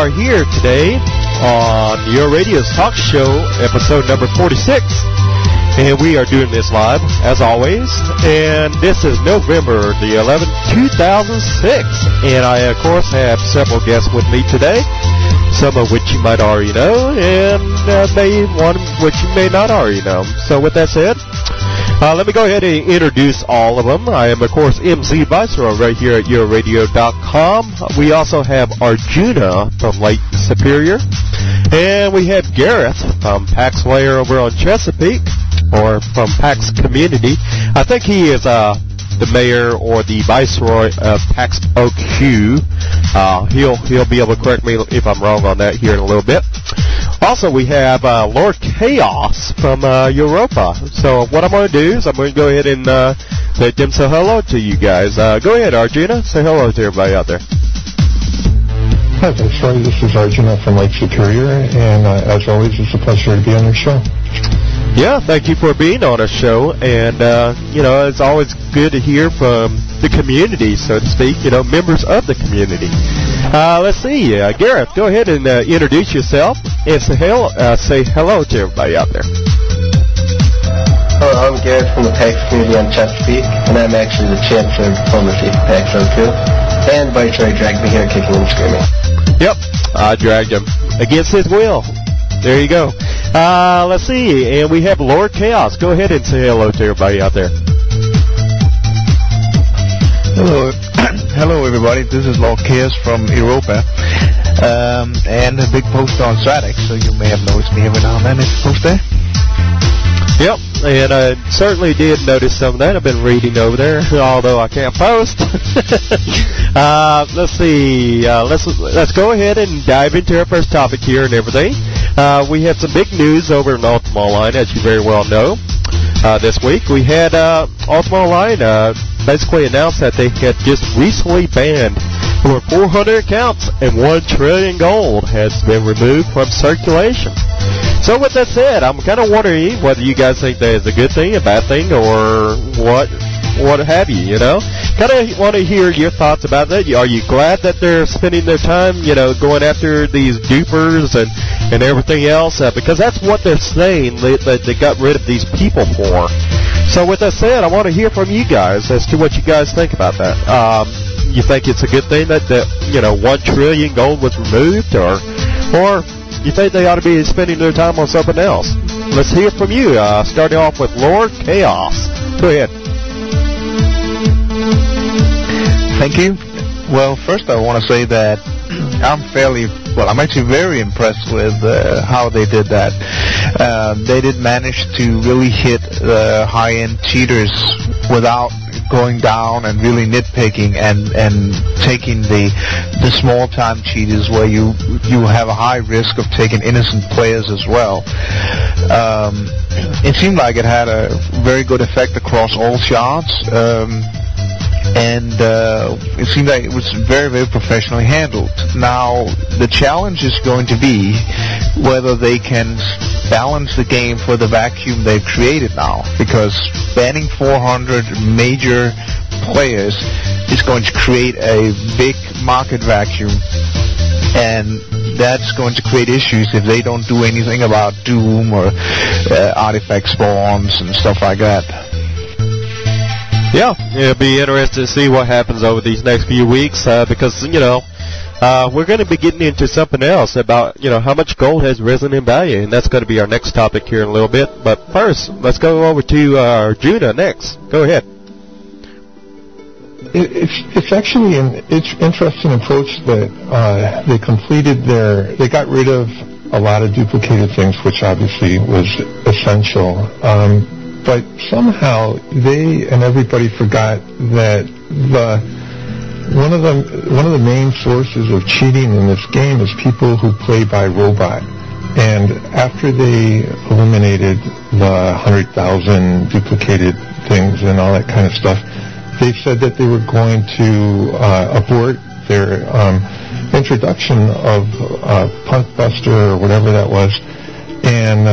are here today on UORadio's Talk Show, episode number 46. And we are doing this live, as always. And this is November the 11th, 2006. And I, of course, have several guests with me today, some of which you might already know, and maybe one of which you may not already know. So with that said, let me go ahead and introduce all of them. I am, of course, MC Viceroy right here at UORadio.com. We also have Arjuna from Lake Superior. And we have Gareth from PAX Layer over on Chesapeake, or from PAX Community. I think he is the mayor or the viceroy of PAX OQ. He'll be able to correct me if I'm wrong on that here in a little bit. Also, we have Lord Chaos from Europa. So what I'm going to do is I'm going to go ahead and let them say hello to you guys. Go ahead, Arjuna. Say hello to everybody out there. Hi, Viceroy. This is Arjuna from Lake Superior, and as always, it's a pleasure to be on your show. Yeah, thank you for being on our show, and, it's always good to hear from the community, so to speak, members of the community. Let's see, Gareth, go ahead and introduce yourself and say hello to everybody out there. Hello, I'm Gareth from the PAX community on Chesapeake, and I'm actually the Chancellor of Diplomacy for PAX O2, and Viceroy dragged me here kicking and screaming. Yep, I dragged him against his will. There you go. Let's see, and we have Lord Chaos. Go ahead and say hello to everybody out there. Hello, hello everybody. This is Lord Chaos from Europa, and a big poster on Stratix, so you may have noticed me every now and then. It's a poster. Yep, and I certainly did notice some of that. I've been reading over there, although I can't post. Let's see. Let's go ahead and dive into our first topic here and everything. We had some big news over in Ultima Online, as you very well know. This week we had Ultima Online basically announced that they had just recently banned over 400 accounts and 1 trillion gold has been removed from circulation. So with that said, I'm kind of wondering whether you guys think that is a good thing, a bad thing, or what have you, Kind of want to hear your thoughts about that. Are you glad that they're spending their time, going after these dupers and everything else? Because that's what they're saying that they got rid of these people for. So with that said, I want to hear from you guys as to what you guys think about that. You think it's a good thing that 1 trillion gold was removed, or you think they ought to be spending their time on something else? Let's hear from you, starting off with Lord Chaos. Go ahead. Thank you. Well, first I want to say that I'm actually very impressed with how they did that. They did manage to really hit the high-end cheaters without going down and really nitpicking and taking the small-time cheaters where you have a high risk of taking innocent players as well. It seemed like it had a very good effect across all shards. And it seemed like it was very, very professionally handled. Now, the challenge is going to be whether they can balance the game for the vacuum they've created now, because banning 400 major players is going to create a big market vacuum, and that's going to create issues if they don't do anything about Doom or artifact spawns and stuff like that. Yeah, it'll be interesting to see what happens over these next few weeks, because, we're going to be getting into something else about, how much gold has risen in value, and that's going to be our next topic here in a little bit. But first, let's go over to Arjuna next. Go ahead. It's actually an interesting approach that they got rid of a lot of duplicated things, which obviously was essential. But somehow they and everybody forgot that one of the main sources of cheating in this game is people who play by robot. And after they eliminated the 100,000 duplicated things and all that kind of stuff, they said that they were going to abort their introduction of Punkbuster or whatever that was. And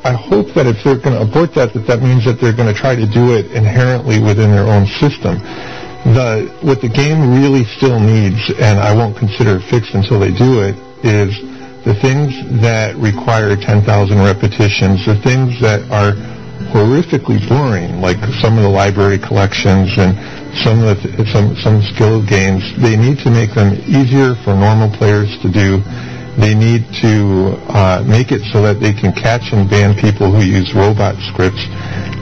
I hope that if they're going to abort that means that they're going to try to do it inherently within their own system. What the game really still needs, and I won't consider it fixed until they do it, is the things that require 10,000 repetitions, the things that are horrifically boring, like some of the library collections and some skill games. They need to make them easier for normal players to do. They need to make it so that they can catch and ban people who use robot scripts,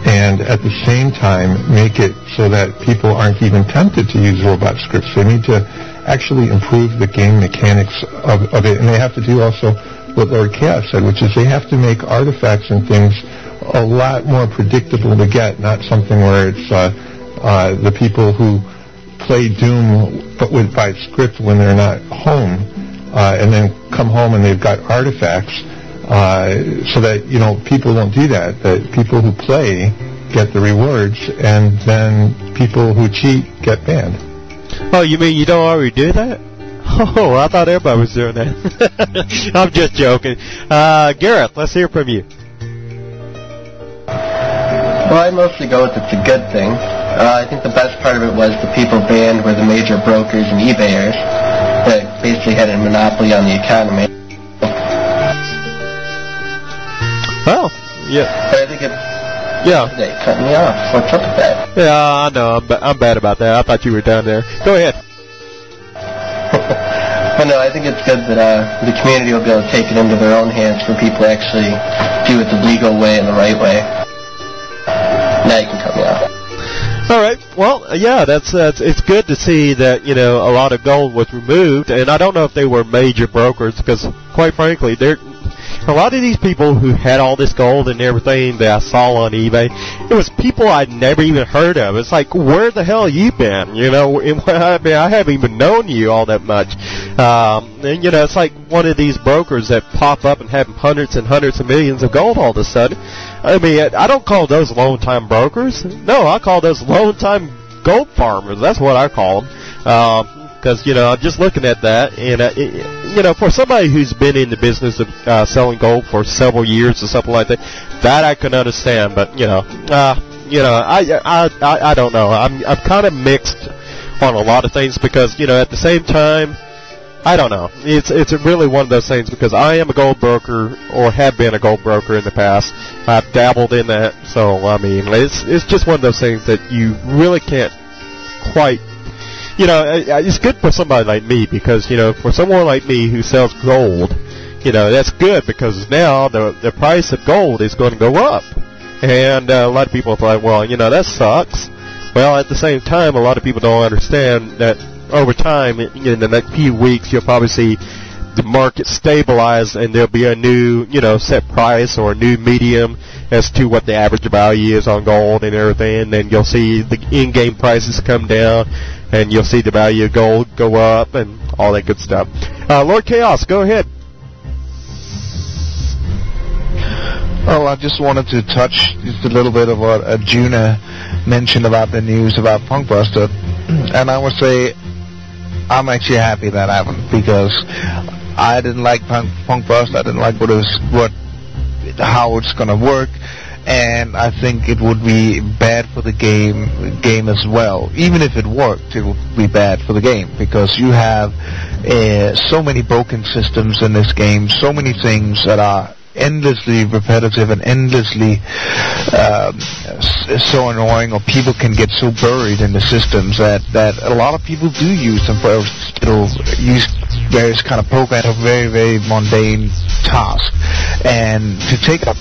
and at the same time make it so that people aren't even tempted to use robot scripts. They need to actually improve the game mechanics of it, and they have to do also what Lord Chaos said, which is they have to make artifacts and things a lot more predictable to get, not something where it's the people who play Doom but by script when they're not home, and then come home and they've got artifacts, so that, people don't do that people who play get the rewards, and then people who cheat get banned. Oh, you mean you don't already do that? Oh, I thought everybody was doing that. I'm just joking. Gareth, let's hear from you. Well, I mostly go with it's a good thing. I think the best part of it was the people banned were the major brokers and eBayers that basically had a monopoly on the economy. Well, yeah. But I think it's... Yeah. They cut me off. What's up with that? Yeah, I know. I'm bad about that. I thought you were down there. Go ahead. But no, I think it's good that the community will be able to take it into their own hands for people to actually do it the legal way and the right way. Now you can cut me off. All right. Well, yeah, it's good to see that, a lot of gold was removed, and I don't know if they were major brokers, because quite frankly, a lot of these people who had all this gold and everything that I saw on eBay, it was people I'd never even heard of. It's like, where the hell you been? I haven't even known you all that much. And, it's like one of these brokers that pop up and have hundreds and hundreds of millions of gold all of a sudden. I mean, I don't call those lone-time brokers. No, I call those lone-time gold farmers. That's what I call them. Because, I'm just looking at that, and, for somebody who's been in the business of selling gold for several years or something like that I can understand. But, I don't know. I'm kind of mixed on a lot of things because, at the same time, I don't know. It's really one of those things because I am a gold broker or have been a gold broker in the past. I've dabbled in that, so I mean, it's just one of those things that you really can't quite. It's good for somebody like me because for someone like me who sells gold, that's good because now the price of gold is going to go up, and a lot of people are like, well, that sucks. Well, at the same time, a lot of people don't understand that. Over time, in the next few weeks, you'll probably see the market stabilize, and there'll be a new, set price or a new medium as to what the average value is on gold and everything. And then you'll see the in-game prices come down, and you'll see the value of gold go up, and all that good stuff. Lord Chaos, go ahead. Well, I just wanted to touch just a little bit of what Juna mentioned about the news about Punkbuster, and I would say I'm actually happy that happened because I didn't like Punkbuster. I didn't like how it's going to work, and I think it would be bad for the game as well. Even if it worked, it would be bad for the game because you have so many broken systems in this game, so many things that are endlessly repetitive and endlessly so annoying, or people can get so buried in the systems that a lot of people do use them for use various kind of programs for very, very mundane tasks, and to take up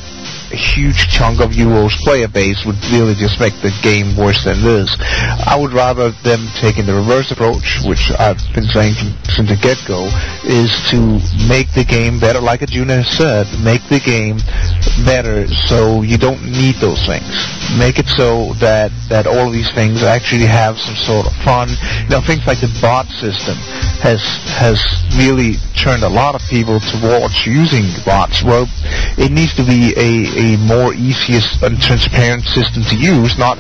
a huge chunk of UO's player base would really just make the game worse than this. I would rather them taking the reverse approach, which I've been saying since the get-go, is to make the game better, like Juna said, make the game better so you don't need those things. Make it so that all of these things actually have some sort of fun. Things like the bot system has really turned a lot of people towards using bots. Well, it needs to be a more easiest and transparent system to use, not,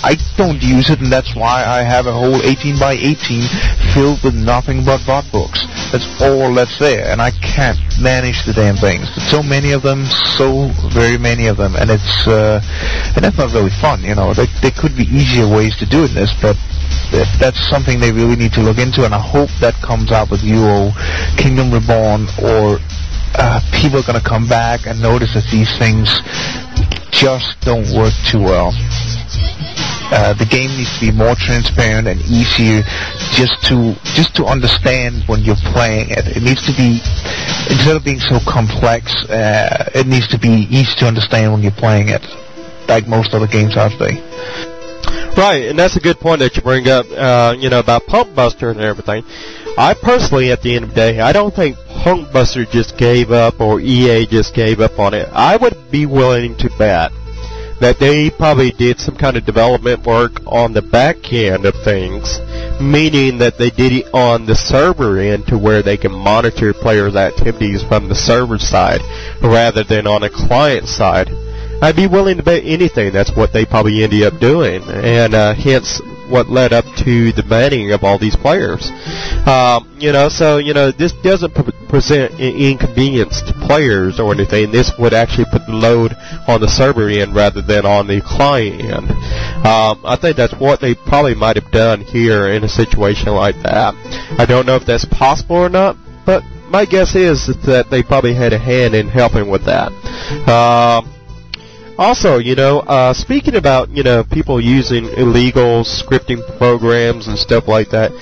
I don't use it, and that's why I have a whole 18 by 18 filled with nothing but bot books. That's all that's there, and I can't manage the damn things. There's so many of them, so very many of them, and it's and that's not really fun. There could be easier ways to do this, but that's something they really need to look into, and I hope that comes out with UO Kingdom Reborn, or people are going to come back and notice that these things just don't work too well. The game needs to be more transparent and easier just to understand when you're playing it. It needs to be, instead of being so complex, it needs to be easy to understand when you're playing it, like most other games out there. Right, and that's a good point that you bring up, about Pump Buster and everything. I personally, at the end of the day, I don't think Pump Buster just gave up or EA just gave up on it. I would be willing to bet that they probably did some kind of development work on the back end of things, meaning that they did it on the server end to where they can monitor players' activities from the server side rather than on a client side. I'd be willing to bet anything that's what they probably ended up doing, and hence what led up to the banning of all these players. This doesn't present an inconvenience to players or anything. This would actually put the load on the server end rather than on the client end. I think that's what they probably might have done here in a situation like that. I don't know if that's possible or not, but my guess is that they probably had a hand in helping with that. Also, speaking about, people using illegal scripting programs and stuff like that,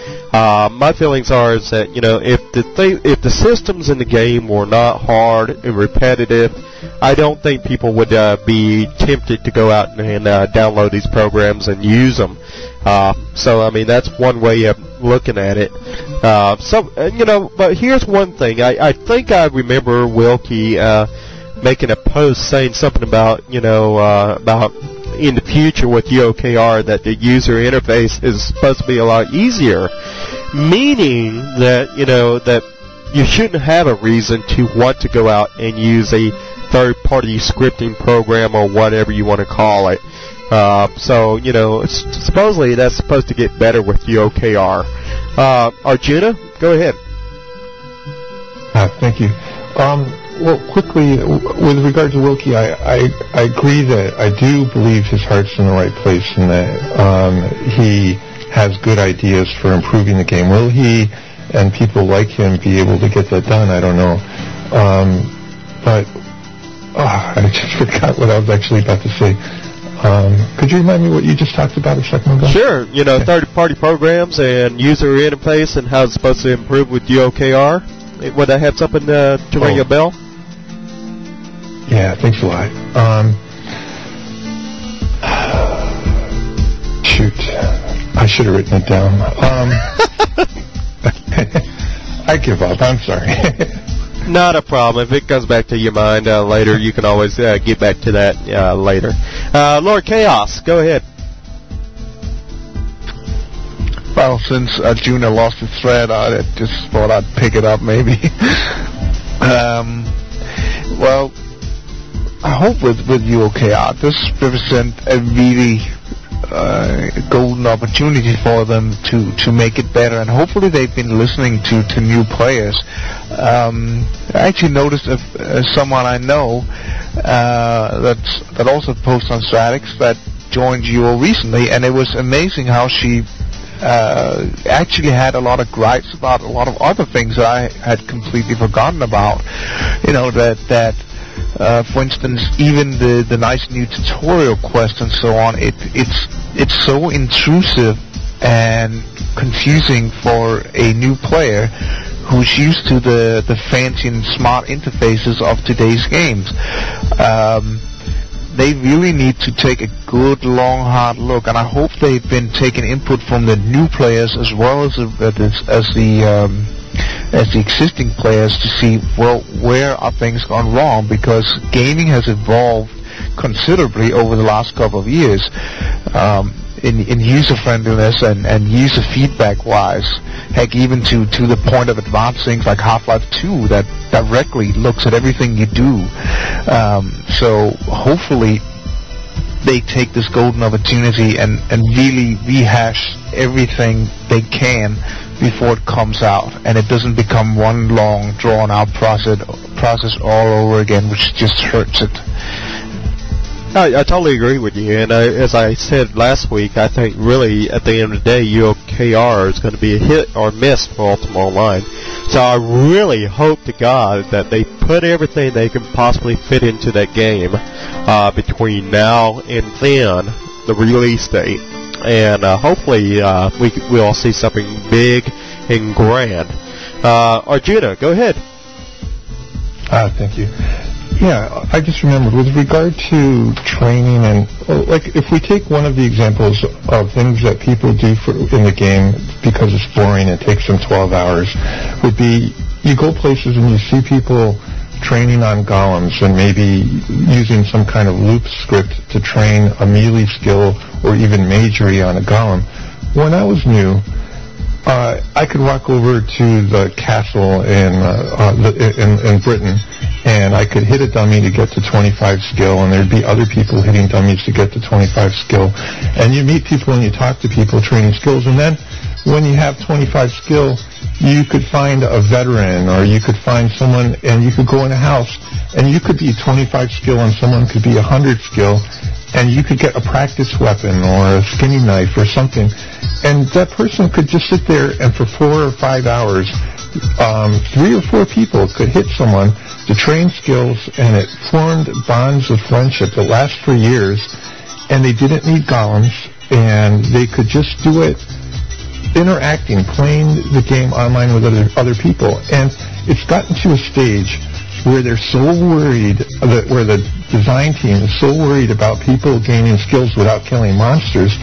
my feelings are is that, if the systems in the game were not hard and repetitive, I don't think people would be tempted to go out and download these programs and use them. That's one way of looking at it. But here's one thing. I think I remember Wilkie making a post saying something about, about in the future with UOKR that the user interface is supposed to be a lot easier, meaning that, that you shouldn't have a reason to want to go out and use a third-party scripting program or whatever you want to call it. Supposedly that's supposed to get better with UOKR. Arjuna, go ahead. Thank you. Well, quickly, with regard to Wilkie, I agree that I do believe his heart's in the right place and that he has good ideas for improving the game. Will he and people like him be able to get that done? I don't know. I just forgot what I was actually about to say. Could you remind me what you just talked about a second ago? Sure. Third-party programs and user interface and how it's supposed to improve with UOKR. Would that have something to ring a bell? Yeah, thanks a lot. Shoot, I should have written it down. I give up. I'm sorry. Not a problem. If it comes back to your mind later, you can always get back to that later. Lord Chaos, go ahead. Well, since Arjuna lost the thread, I just thought I'd pick it up maybe. Well, I hope with UOKR, this represents a really golden opportunity for them to make it better, and hopefully they've been listening to new players. I actually noticed someone I know that also posts on Stratix that joined UO recently, and it was amazing how she actually had a lot of gripes about a lot of other things that I had completely forgotten about. For instance, even the nice new tutorial quest and so on, it's so intrusive and confusing for a new player who's used to the fancy and smart interfaces of today's games. They really need to take a good, long, hard look, and I hope they've been taking input from the new players as well as the existing players to see, well, where are things gone wrong, because gaming has evolved considerably over the last couple of years in user friendliness and user feedback wise. Heck, even to the point of advanced things like Half-Life 2 that directly looks at everything you do. So hopefully they take this golden opportunity and really rehash everything they can before it comes out, and it doesn't become one long, drawn-out process all over again, which just hurts it. I totally agree with you, and as I said last week, I think really at the end of the day, UOKR is going to be a hit or miss for Ultima Online. So I really hope to God that they put everything they can possibly fit into that game between now and then, the release date, and hopefully we'll see something big and grand. Arjuna, go ahead. Thank you. Yeah, I just remembered, with regard to training, and like if we take one of the examples of things that people do in the game because it's boring, it takes them 12 hours, would be you go places and you see people training on golems and maybe using some kind of loop script to train a melee skill or even magery on a golem. When I was new, I could walk over to the castle in Britain, and I could hit a dummy to get to 25 skill, and there'd be other people hitting dummies to get to 25 skill. And you meet people and you talk to people training skills, and then when you have 25 skill, you could find a veteran, or you could find someone, and you could go in a house, and you could be 25 skill and someone could be 100 skill, and you could get a practice weapon or a skinning knife or something. And that person could just sit there, and for 4 or 5 hours, 3 or 4 people could hit someone to train skills, and it formed bonds of friendship that last for years, and they didn't need golems, and they could just do it interacting, playing the game online with other people. And it's gotten to a stage where they're so worried, where the design team is so worried about people gaining skills without killing monsters,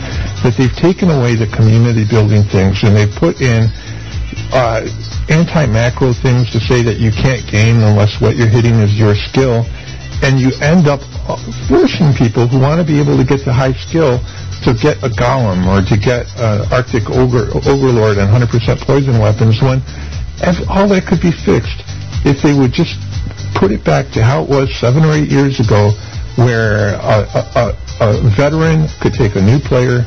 that they've taken away the community building things, and they've put in anti-macro things to say that you can't gain unless what you're hitting is your skill, and you end up forcing people who want to be able to get the high skill to get a golem or to get Arctic Overlord and 100% poison weapons, when all that could be fixed if they would just put it back to how it was 7 or 8 years ago, where a veteran could take a new player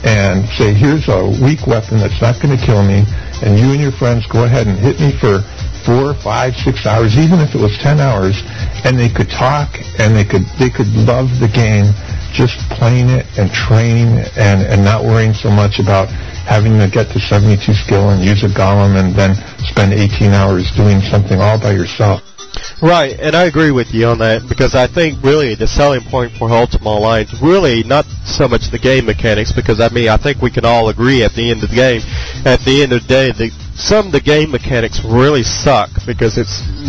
and say, here's a weak weapon that's not going to kill me, and you and your friends go ahead and hit me for 4, 5, 6 hours, even if it was 10 hours, and they could talk, and they could love the game, just playing it and training and not worrying so much about having to get to 72 skill and use a golem and then spend 18 hours doing something all by yourself. Right, and I agree with you on that, because I think really the selling point for Ultima Online is really not so much the game mechanics, because I think we can all agree at the end of the game, at the end of the day, some of the game mechanics really suck, because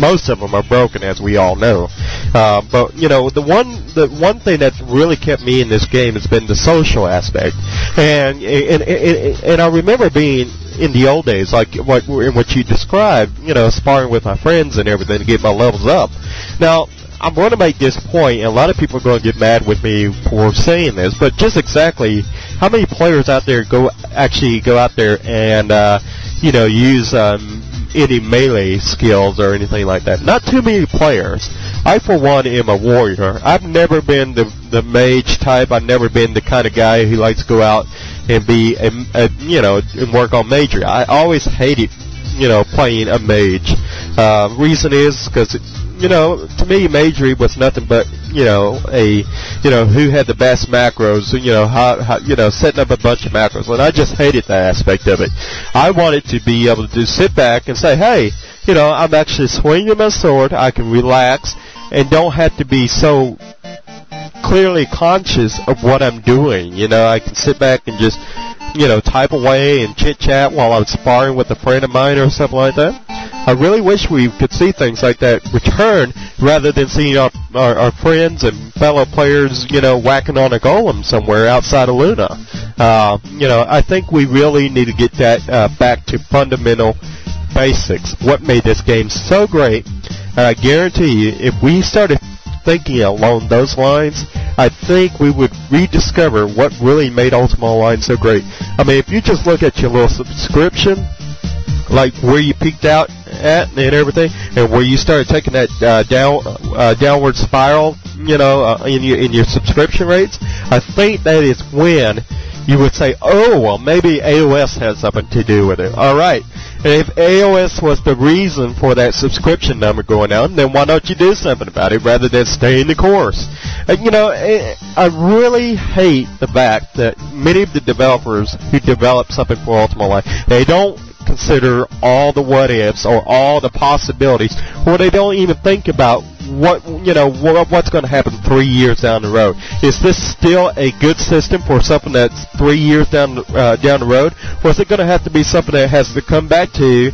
most of them are broken, as we all know. But you know, the one thing that's really kept me in this game has been the social aspect, and I remember being in the old days, like what you described, you know, sparring with my friends and everything to get my levels up. Now, I'm going to make this point, and a lot of people are going to get mad with me for saying this, but just exactly how many players out there go out there and use any melee skills or anything like that? Not too many players. I, for one, am a warrior. I've never been the mage type. I've never been the kind of guy who likes to go out and be and work on magery. I always hated playing a mage. Reason is because to me magery was nothing but who had the best macros, how setting up a bunch of macros, and I just hated that aspect of it. I wanted to be able to just sit back and say, hey, I'm actually swinging my sword, I can relax and don't have to be so clearly conscious of what I'm doing. I can sit back and just type away and chit-chat while I'm sparring with a friend of mine or something like that. I really wish we could see things like that return, rather than seeing our friends and fellow players, whacking on a golem somewhere outside of Luna. I think we really need to get that back to fundamental basics. What made this game so great? And I guarantee you, if we started thinking along those lines, I think we would rediscover what really made Ultima Online so great. I mean, if you just look at your little subscription, like where you peaked out at and everything, and where you started taking that downward spiral, in your subscription rates, I think that is when you would say, oh, well, maybe AOS has something to do with it. All right. And if AOS was the reason for that subscription number going down, then why don't you do something about it rather than staying the course? I really hate the fact that many of the developers who develop something for Ultima Online, they don't consider all the what ifs or all the possibilities, or they don't even think about what's going to happen 3 years down the road. Is this still a good system for something that's 3 years down the road, or is it going to have to be something that has to come back to,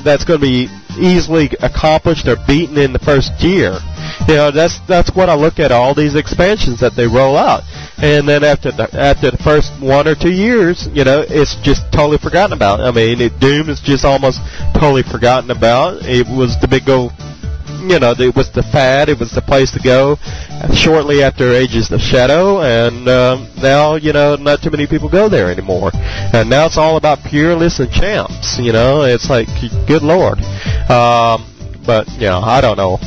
that's going to be easily accomplished or beaten in the first year? That's what I look at all these expansions that they roll out. And then after the first 1 or 2 years, it's just totally forgotten about. I mean, Doom is just almost totally forgotten about. It was the big go, it was the fad. It was the place to go shortly after Ages of Shadow, and now, not too many people go there anymore. And now it's all about Peerless and Champs. It's like, good Lord. But, I don't know.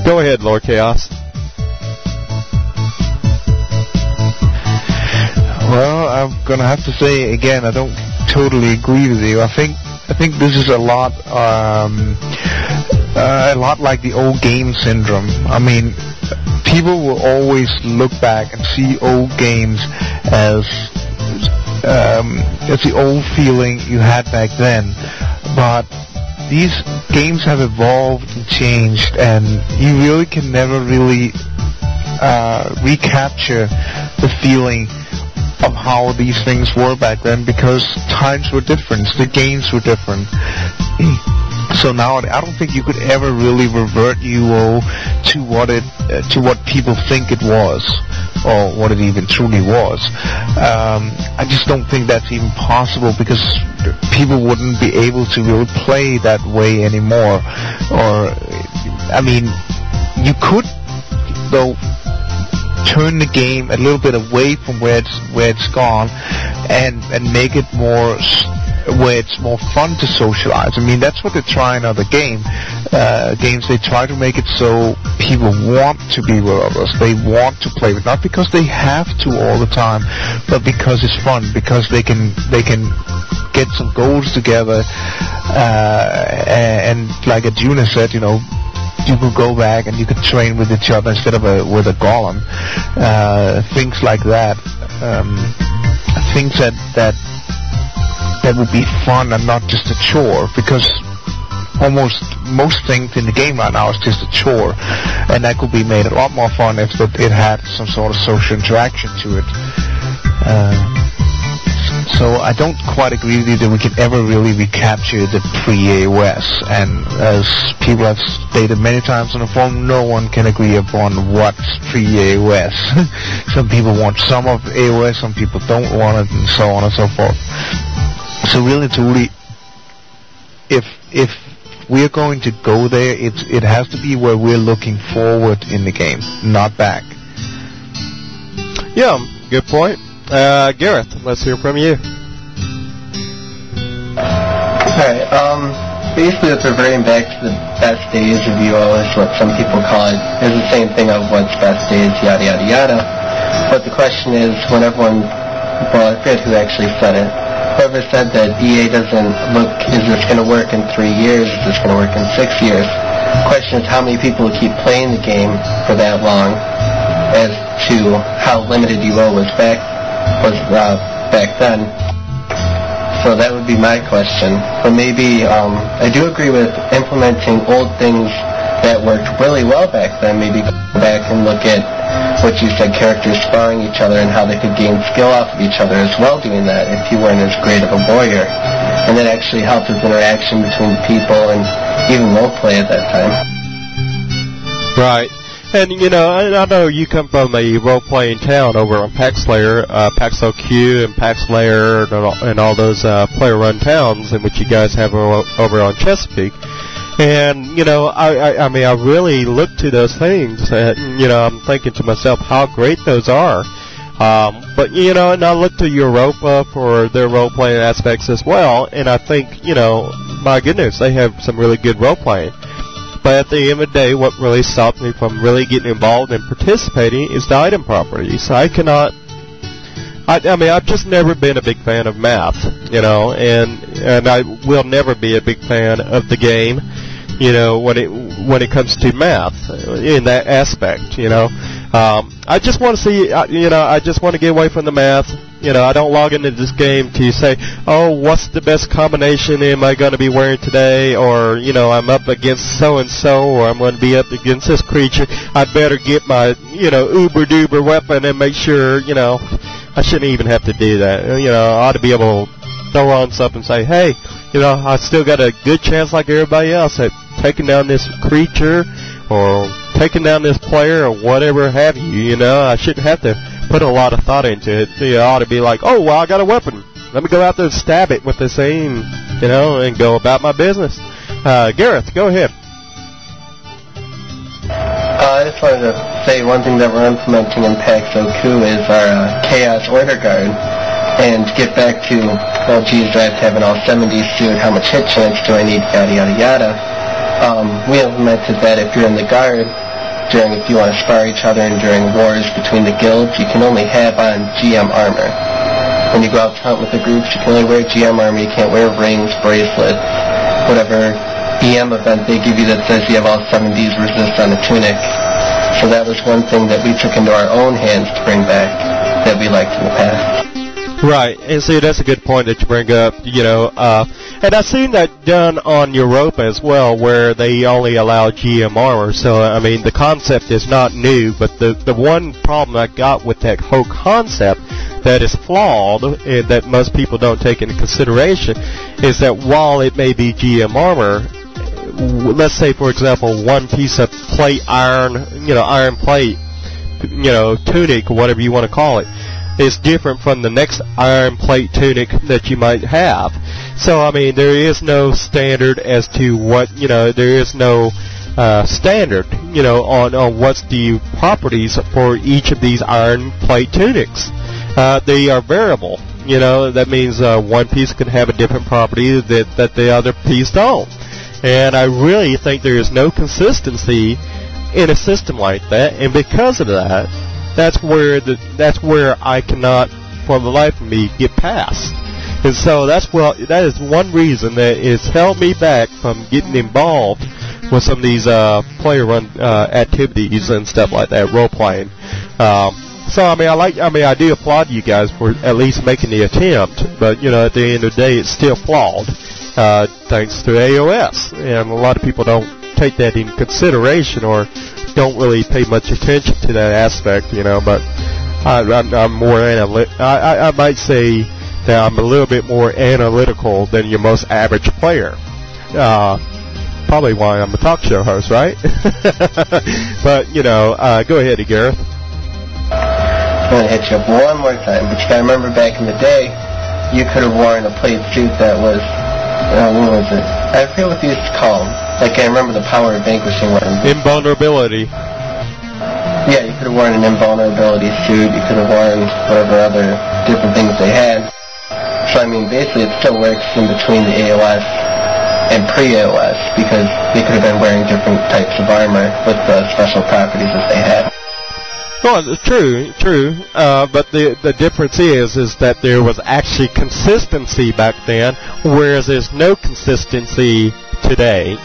Go ahead, Lord Chaos. Well, I'm gonna have to say again, I don't totally agree with you. I think this is a lot like the old game syndrome. I mean, people will always look back and see old games as the old feeling you had back then, but these games have evolved and changed, and you really can never really recapture the feeling of how these things were back then, because times were different, the games were different. So now I don't think you could ever really revert UO to what people think it was, or what it even truly was. I just don't think that's even possible, because people wouldn't be able to really play that way anymore. Or, I mean, you could, though, turn the game a little bit away from where it's gone, and make it more where it's more fun to socialize. I mean, that's what they try in other games. They try to make it so people want to be with others. They want to play with, not because they have to all the time, but because it's fun, because they can get some goals together, and like Arjuna said, you could go back and you could train with each other instead of with a golem. Things like that. Things that would be fun and not just a chore, because most things in the game right now is just a chore, and that could be made a lot more fun if it had some sort of social interaction to it. So I don't quite agree with you that we can ever really recapture the pre-AOS, and as people have stated many times on the forum, no one can agree upon what's pre-AOS. Some people want some of AOS, some people don't want it, and so on and so forth. So really, truly, if we're going to go there, it has to be where we're looking forward in the game, not back. Yeah, good point. Gareth, let's hear from you. Alright, basically what reverting back to the best days of UO is what some people call it. It's the same thing of what's best days, yada yada yada. But the question is, when everyone, well, I forget who actually said it, whoever said that EA doesn't look, is this going to work in 3 years, is this going to work in 6 years? The question is how many people keep playing the game for that long, as to how limited UO was back then. So that would be my question. But maybe I do agree with implementing old things that worked really well back then. Maybe go back and look at what you said, characters sparring each other and how they could gain skill off of each other as well doing that if you weren't as great of a warrior. And that actually helped with interaction between people and even role play at that time. Right. And, I know you come from a role-playing town over on PAX Slayer, PAX OQ and PAX Slayer and all those player-run towns in which you guys have over on Chesapeake. And, I mean, I really look to those things, and, I'm thinking to myself how great those are. But, and I look to Europa for their role-playing aspects as well, and I think, my goodness, they have some really good role-playing. But at the end of the day, what really stopped me from really getting involved and participating is the item properties. I cannot, I mean, I've just never been a big fan of math, and I will never be a big fan of the game, when it comes to math in that aspect, I just want to see, I just want to get away from the math. I don't log into this game to say, oh, what's the best combination am I going to be wearing today? Or, I'm up against so-and-so, or I'm going to be up against this creature. I better get my, uber-duber weapon and make sure, I shouldn't even have to do that. I ought to be able to throw on something and say, hey, I still got a good chance like everybody else at taking down this creature or taking down this player or whatever have you. I shouldn't have to put a lot of thought into it. I ought to be like, oh, well, I got a weapon. Let me go out there and stab it with this thing, and go about my business. Gareth, go ahead. I just wanted to say one thing that we're implementing in PAX OQ is our Chaos Order Guard. And to get back to, well, geez, do I have to have an all-70s suit? How much hit chance do I need? Yada, yada, yada. We implemented that if you're in the guard, if you want to spar each other and during wars between the guilds, you can only have on GM armor. When you go out to hunt with the groups, you can only wear GM armor. You can't wear rings, bracelets, whatever EM event they give you that says you have all 70s resist on the tunic. So that was one thing that we took into our own hands to bring back that we liked in the past. Right, and see, that's a good point that you bring up, and I've seen that done on Europa as well, where they only allow GM armor, so, I mean, the concept is not new, but the one problem I got with that whole concept that is flawed, and that most people don't take into consideration, is that while it may be GM armor, let's say, for example, one piece of plate iron plate, tunic, or whatever you want to call it, is different from the next iron plate tunic that you might have. So, I mean, there is no standard as to what, there is no standard, on what's the properties for each of these iron plate tunics. They are variable. That means one piece can have a different property that the other piece don't. And I really think there is no consistency in a system like that, and because of that, that's where I cannot, for the life of me, get past. And so that is one reason that it's held me back from getting involved with some of these player-run activities and stuff like that, role-playing. So I do applaud you guys for at least making the attempt, but at the end of the day, it's still flawed, thanks to AOS, and a lot of people don't take that in consideration or don't really pay much attention to that aspect, but I'm more I might say that I'm a little bit more analytical than your most average player. Probably why I'm a talk show host, right? But go ahead, Gareth. I'm gonna hit you up one more time, but you gotta remember back in the day, you could have worn a plate suit that was, what was it? I forget what they used to call them. Like, I remember the power of vanquishing one. Invulnerability. Yeah, you could have worn an invulnerability suit. You could have worn whatever other different things they had. So, I mean, basically it still works in between the AOS and pre-AOS because they could have been wearing different types of armor with the special properties that they had. Well, true. But the difference is that there was actually consistency back then, whereas there's no consistency today.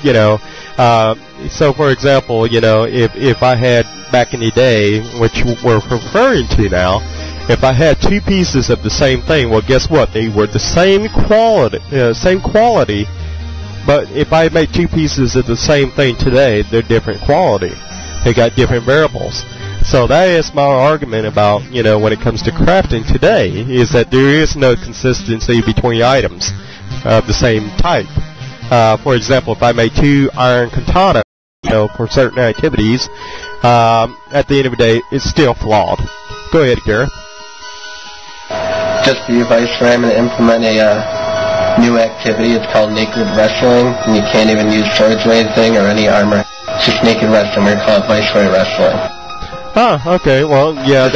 So for example, if I had back in the day, which we're referring to now, if I had two pieces of the same thing, well, guess what? They were the same quality, but if I make two pieces of the same thing today, they're different quality. They got different variables. So that is my argument about, when it comes to crafting today, is that there is no consistency between items of the same type. For example, if I make two iron katana, for certain activities, at the end of the day, it's still flawed. Go ahead, Gareth. Just the advice for I'm going to implement a new activity. It's called naked wrestling, and you can't even use swords or anything or any armor. It's just naked wrestling. We're called Viceroy Wrestling. Oh, okay. Well, yeah,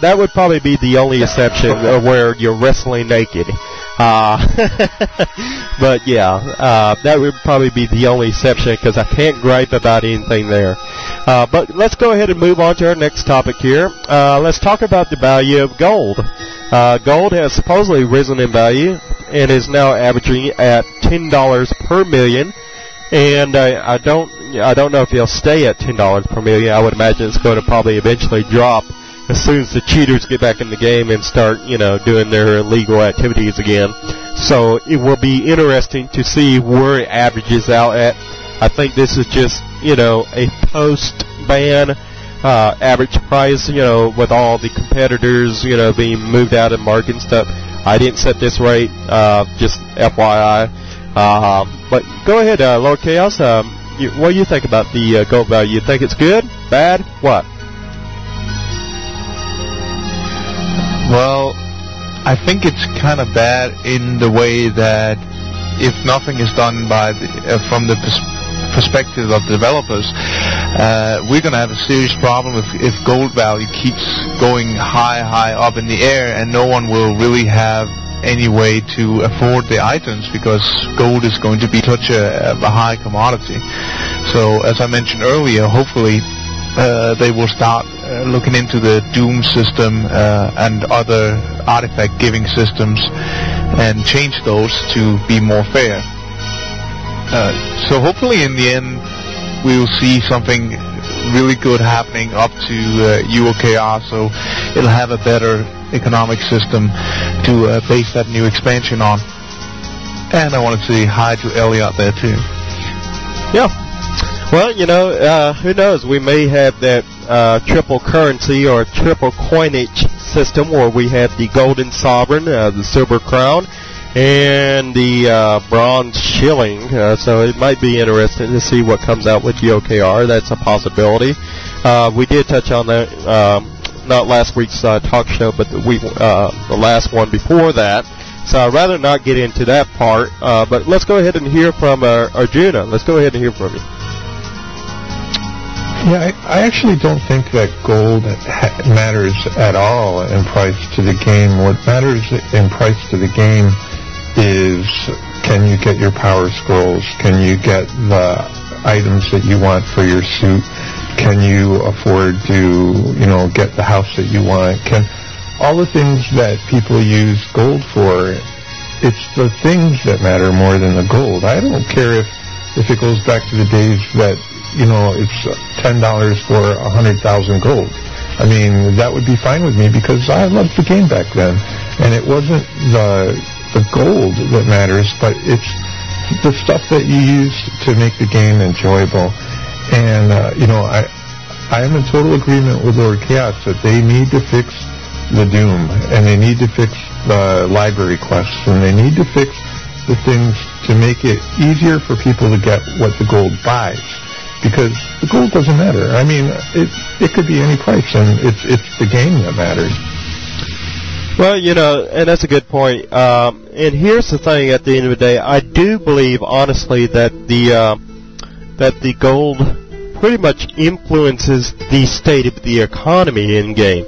that would probably be the only exception where you're wrestling naked. But yeah, that would probably be the only exception because I can't gripe about anything there. But let's go ahead and move on to our next topic here. Let's talk about the value of gold. Gold has supposedly risen in value and is now averaging at $10 per million. And I don't, I don't know if he'll stay at $10 per million. I would imagine it's going to probably eventually drop as soon as the cheaters get back in the game and start, doing their illegal activities again. So it will be interesting to see where it averages out at. I think this is just, a post-ban average price, with all the competitors, being moved out of the market and stuff. I didn't set this rate, just FYI. But go ahead, Lord Chaos. What do you think about the gold value? You think it's good? Bad? What? Well, I think it's kind of bad in the way that if nothing is done by from the perspective of developers, we're going to have a serious problem if gold value keeps going high up in the air, and no one will really have any way to afford the items because gold is going to be such a high commodity. So, as I mentioned earlier, hopefully they will start looking into the Doom system and other artifact giving systems and change those to be more fair. So hopefully in the end we will see something really good happening up to UOKR, so it'll have a better economic system to base that new expansion on. And I want to say hi to Ellie out there too. Yeah. Well, who knows? We may have that triple currency or triple coinage system where we have the golden sovereign, the silver crown, and the bronze shilling. So it might be interesting to see what comes out with UOKR. That's a possibility. We did touch on that, not last week's talk show, but the last one before that. So I'd rather not get into that part. But let's go ahead and hear from Arjuna. Let's go ahead and hear from you. Yeah, I actually don't think that gold matters at all in price to the game. What matters in price to the game is, can you get your power scrolls? Can you get the items that you want for your suit? Can you afford to, get the house that you want? All the things that people use gold for, it's the things that matter more than the gold. I don't care if it goes back to the days that it's $10 for 100,000 gold. I mean, that would be fine with me because I loved the game back then. And it wasn't the gold that matters, but it's the stuff that you use to make the game enjoyable. And, I am in total agreement with Lord Chaos that they need to fix the Doom, and they need to fix the library quests, and they need to fix the things to make it easier for people to get what the gold buys. Because the gold doesn't matter. I mean, it could be any price, and it's the game that matters. Well, and that's a good point. And here's the thing: at the end of the day, I do believe, honestly, that the gold pretty much influences the state of the economy in game.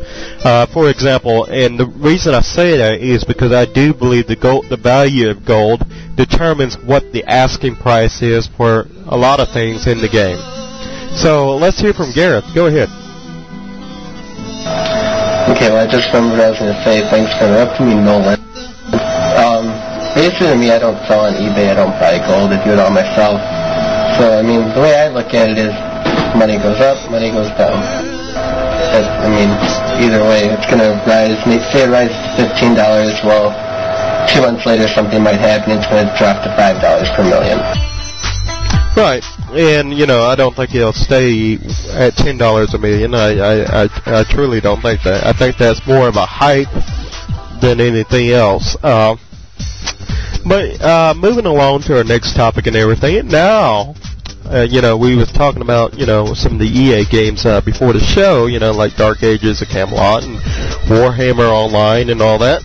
For example, and the reason I say that is because I do believe the value of gold determines what the asking price is for a lot of things in the game. So let's hear from Gareth. Go ahead. Okay, well, I just remembered what I was going to say. Thanks for interrupting me, Nolan. Basically, to me, I don't sell on eBay. I don't buy gold. I do it all myself. So, I mean, the way I look at it is money goes up, money goes down. Either way, it's going to rise. Say it rises to $15. Well, 2 months later, something might happen. It's going to drop to $5 per million. Right, and I don't think it'll stay at $10 a million. I truly don't think that. I think that's more of a hype than anything else. But moving along to our next topic and everything. And now, we was talking about some of the EA games before the show. Like Dark Ages of Camelot and Warhammer Online and all that.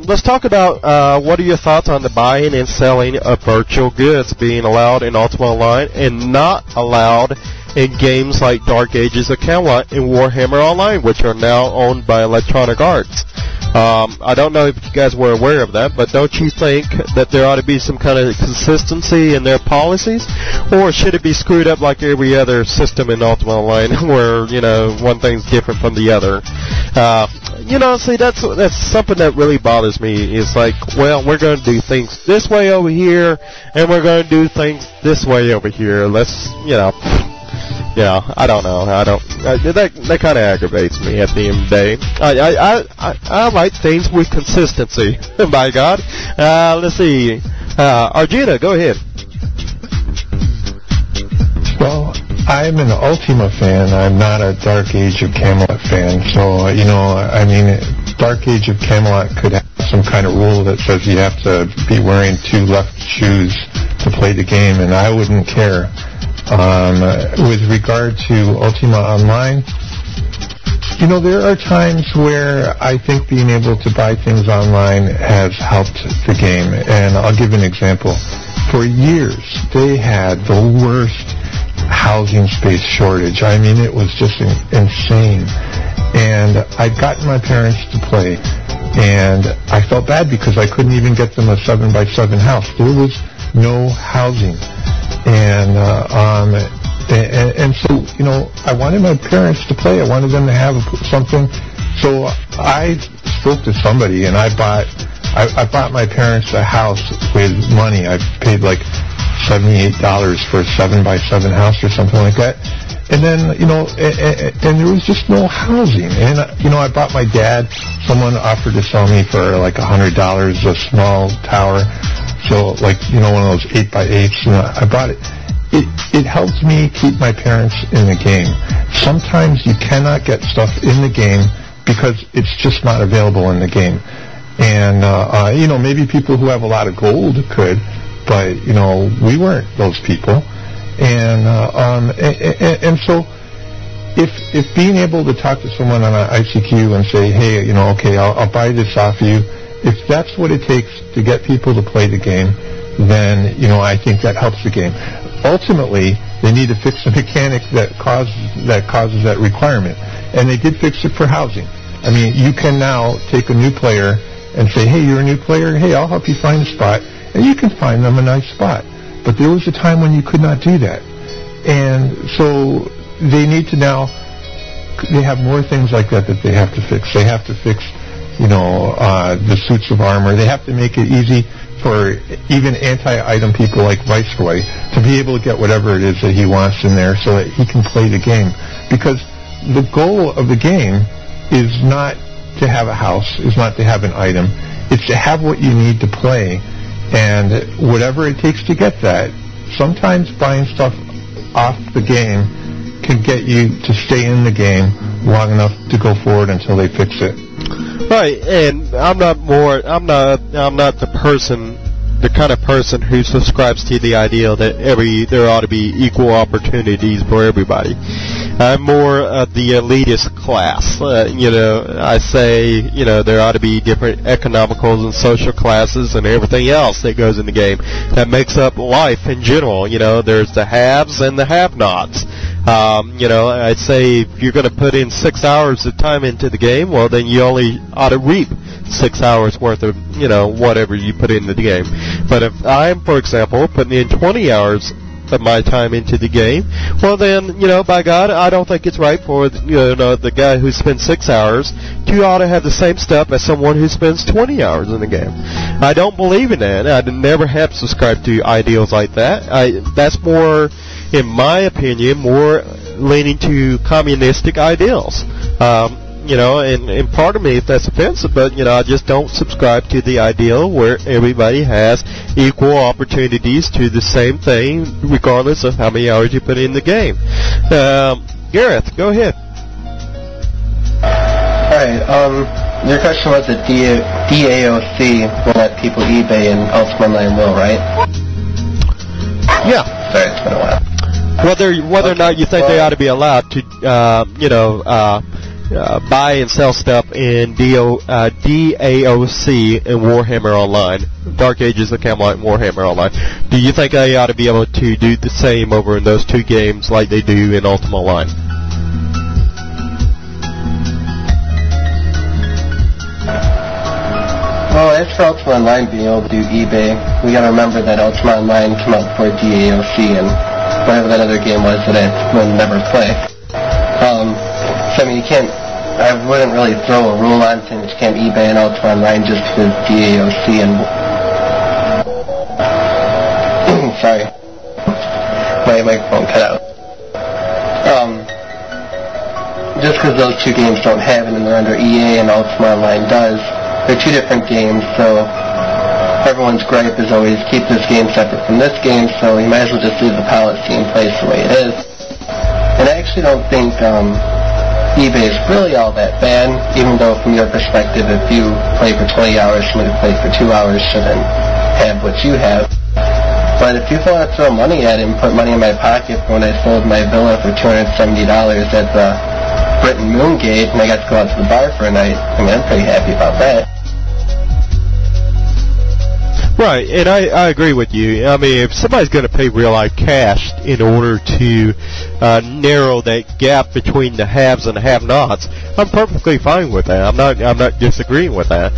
Let's talk about what are your thoughts on the buying and selling of virtual goods being allowed in Ultima Online and not allowed in games like Dark Ages of Camelot and Warhammer Online, which are now owned by Electronic Arts. I don't know if you guys were aware of that, but don't you think that there ought to be some kind of consistency in their policies? Or should it be screwed up like every other system in Ultima Online where, one thing's different from the other? see, that's something that really bothers me. Is like, well, we're going to do things this way over here, and we're going to do things this way over here. Let's, I don't know. That kind of aggravates me at the end of the day. I like things with consistency. By God. Let's see. Arjuna, go ahead. Well, I'm an Ultima fan. I'm not a Dark Age of Camelot fan. So, Dark Age of Camelot could have some kind of rule that says you have to be wearing 2 left shoes to play the game, and I wouldn't care. With regard to Ultima Online, there are times where I think being able to buy things online has helped the game, and I'll give an example. For years, they had the worst housing space shortage. I mean, it was just insane. And I'd gotten my parents to play, and I felt bad because I couldn't even get them a 7x7 house. There was no housing. And so, I wanted my parents to play. I wanted them to have something. So I spoke to somebody, and I bought my parents a house with money. I paid like $78 for a 7x7 house or something like that. And then, and there was just no housing. And, I bought my dad, someone offered to sell me for like $100 a small tower. So, like, one of those 8x8s, I bought it. It helped me keep my parents in the game. Sometimes you cannot get stuff in the game because it's just not available in the game. And, maybe people who have a lot of gold could, but, we weren't those people. And so if being able to talk to someone on an ICQ and say, hey, okay, I'll buy this off you, if that's what it takes to get people to play the game, then, I think that helps the game. Ultimately, they need to fix the mechanic that causes that requirement. And they did fix it for housing. I mean, you can now take a new player and say, hey, you're a new player, hey, I'll help you find a spot, and you can find them a nice spot. But there was a time when you could not do that. And so they need to now, they have more things like that they have to fix. They have to fix, the suits of armor. They have to make it easy for even anti-item people like Viceroy to be able to get whatever it is that he wants in there so that he can play the game. Because the goal of the game is not to have a house, is not to have an item. It's to have what you need to play, and whatever it takes to get that. Sometimes buying stuff off the game can get you to stay in the game long enough to go forward until they fix it. Right, and I'm not the kind of person who subscribes to the idea that there ought to be equal opportunities for everybody. I'm more of the elitist class. I say, there ought to be different economicals and social classes and everything else that goes in the game that makes up life in general. There's the haves and the have-nots. I'd say if you're going to put in 6 hours of time into the game, well, then you only ought to reap 6 hours worth of, whatever you put into the game. But if I'm, for example, putting in 20 hours of my time into the game, well then, by God, I don't think it's right for, the guy who spends 6 hours to ought to have the same stuff as someone who spends 20 hours in the game. I don't believe in that. I never have subscribed to ideals like that. That's more, in my opinion, more leaning to communistic ideals. And part of me, if that's offensive, but, I just don't subscribe to the ideal where everybody has equal opportunities to the same thing, regardless of how many hours you put in the game. Gareth, go ahead. Alright, your question was that DAOC will let people eBay and Ultima Online will, right? Yeah. Sorry, it's been a while. Whether or not you think they ought to be allowed to, buy and sell stuff in DAOC and Warhammer Online, Dark Ages of Camelot and Warhammer Online. Do you think they ought to be able to do the same over in those two games like they do in Ultima Online? Well, as for Ultima Online being able to do eBay, we gotta remember that Ultima Online came out before DAOC and whatever that other game was that I will never play. So I mean, you can't I wouldn't really throw a rule on saying that you can't eBay an Ultima Online just because DAOC and... Sorry. My microphone cut out. Just because those two games don't have it and they're under EA and Ultima Online does, they're two different games, so everyone's gripe is always keep this game separate from this game, so you might as well just leave the policy in place the way it is. And I actually don't think eBay is really all that bad, even though from your perspective, if you play for 20 hours, somebody who played for 2 hours shouldn't have what you have. But if people want to throw money at it and put money in my pocket for when I sold my villa for $270 at the Britain Moongate and I got to go out to the bar for a night, I mean, I'm pretty happy about that. Right, and I agree with you. I mean, if somebody's going to pay real life cash in order to narrow that gap between the haves and the have-nots, I'm perfectly fine with that. I'm not disagreeing with that.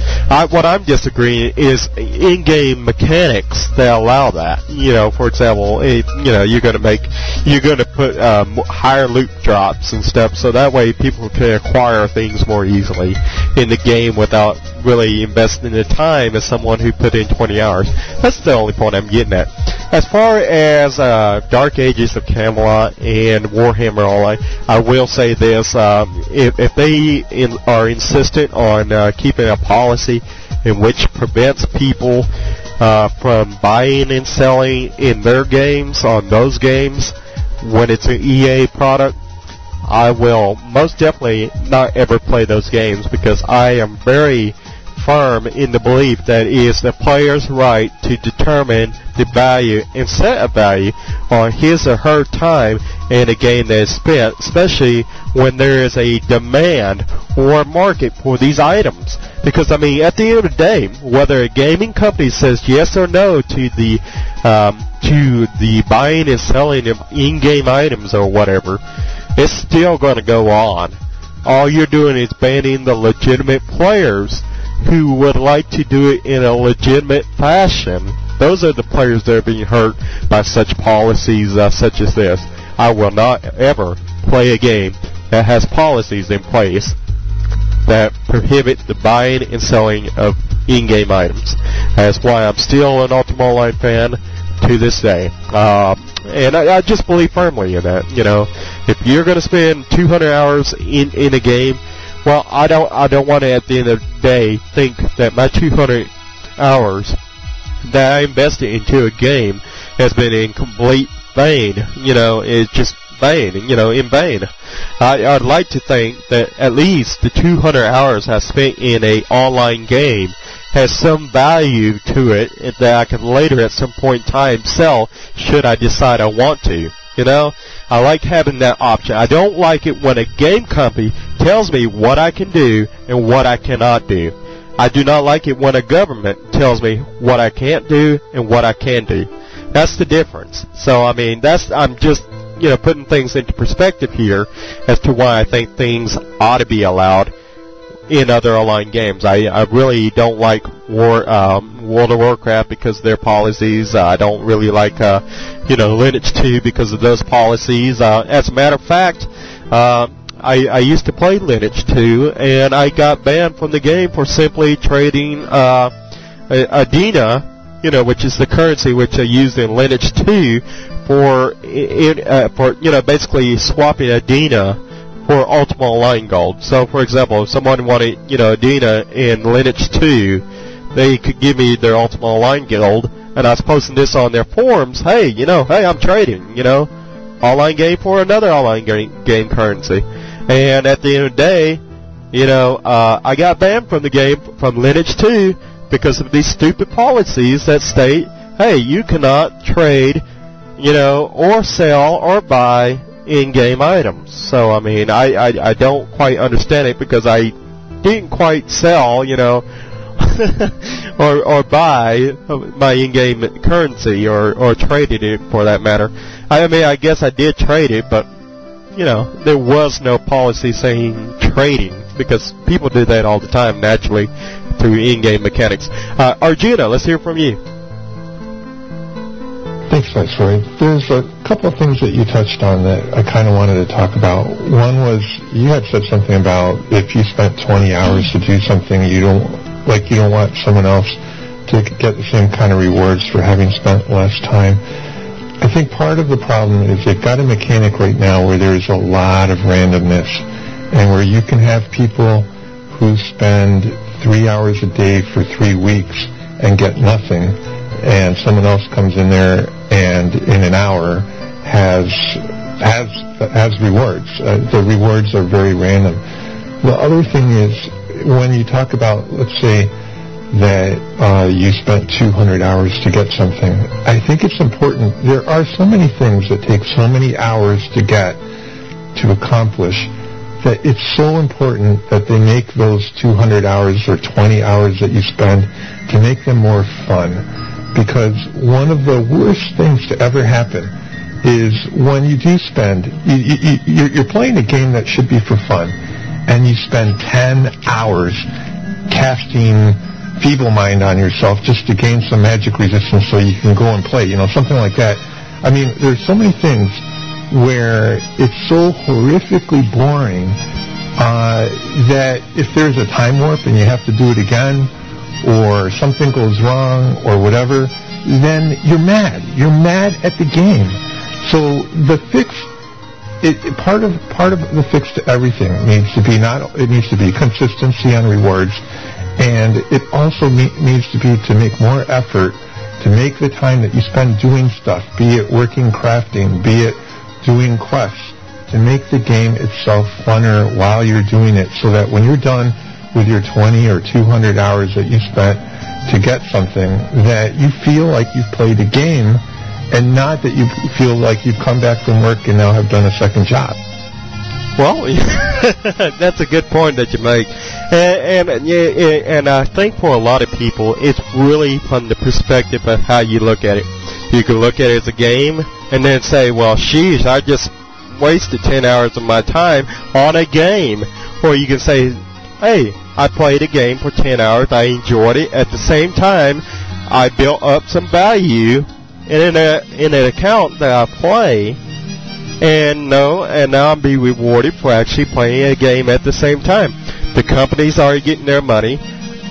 What I'm disagreeing is in-game mechanics that allow that. You know, for example, you're going to put higher loot drops and stuff, so that way people can acquire things more easily in the game without really investing the time as someone who put in 20 hours. That's the only point I'm getting at. As far as Dark Ages of Camelot and Warhammer Online, I will say this: if they are insistent on keeping a policy in which prevents people from buying and selling in their games on those games when it's an EA product, I will most definitely not ever play those games, because I am very firm in the belief that it is the player's right to determine the value and set a value on his or her time in a game that is spent, especially when there is a demand or a market for these items. Because, I mean, at the end of the day, whether a gaming company says yes or no to the buying and selling of in-game items or whatever, it's still going to go on. All you're doing is banning the legitimate players who would like to do it in a legitimate fashion. Those are the players that are being hurt by such policies such as this. I will not ever play a game that has policies in place that prohibit the buying and selling of in-game items. That's why I'm still an Ultima Online fan to this day. And I just believe firmly in that. You know, if you're going to spend 200 hours in a game, well, I don't want to at the end of the day think that my 200 hours that I invested into a game has been in complete vain. You know, it's just vain, in vain. I'd like to think that at least the 200 hours I spent in a online game has some value to it that I can later at some point in time sell should I decide I want to. You know, I like having that option. I don't like it when a game company tells me what I can do and what I cannot do. I do not like it when a government tells me what I can't do and what I can do. That's the difference. So, I mean, I'm just, putting things into perspective here as to why I think things ought to be allowed in other online games. I really don't like World of Warcraft because of their policies. I don't really like, Lineage 2 because of those policies. As a matter of fact, I used to play Lineage 2, and I got banned from the game for simply trading Adena, which is the currency which I used in Lineage 2 for basically swapping Adena for Ultima Online gold. So, for example, if someone wanted, Adena in Lineage 2, they could give me their Ultima Online gold, and I was posting this on their forums. Hey, hey, I'm trading, online game for another online game currency. And at the end of the day, I got banned from the game, from Lineage 2, because of these stupid policies that state, hey, you cannot trade, or sell or buy in-game items. So, I mean, I don't quite understand it, because I didn't quite sell, or buy my in-game currency or traded it for that matter. I mean, I guess I did trade it, but, there was no policy saying trading, because people do that all the time naturally through in-game mechanics. Arjuna, let's hear from you. Thanks, Viceroy. There's a couple of things that you touched on that I kind of wanted to talk about. One was you had said something about if you spent 20 hours to do something, you don't want someone else to get the same kind of rewards for having spent less time. I think part of the problem is they've got a mechanic right now where there's a lot of randomness, and where you can have people who spend 3 hours a day for 3 weeks and get nothing, and someone else comes in there and in an hour has rewards. The rewards are very random. The other thing is when you talk about, let's say, that you spent 200 hours to get something, I think it's important. There are so many things that take so many hours to get, to accomplish, that it's so important that they make those 200 hours or 20 hours that you spend to make them more fun. Because one of the worst things to ever happen is when you do spend, you're playing a game that should be for fun, and you spend 10 hours casting Feeble Mind on yourself just to gain some magic resistance so you can go and play, something like that. I mean, there's so many things where it's so horrifically boring that if there's a time warp and you have to do it again, or something goes wrong or whatever, then you're mad. You're mad at the game. So the fix, part of the fix to everything needs to be consistency on rewards, and it also needs to be to make more effort to make the time that you spend doing stuff, be it working, crafting, be it doing quests, to make the game itself funner while you're doing it, so that when you're done with your 20 or 200 hours that you spent to get something, that you feel like you've played a game, and not that you feel like you've come back from work and now have done a second job. Well, that's a good point that you make, and I think for a lot of people, it's really from the perspective of how you look at it. You can look at it as a game, and then say, well, sheesh, I just wasted 10 hours of my time on a game. Or you can say, hey, I played a game for 10 hours, I enjoyed it. At the same time, I built up some value in an account that I play, and now I'm being rewarded for actually playing a game at the same time. The company's already getting their money.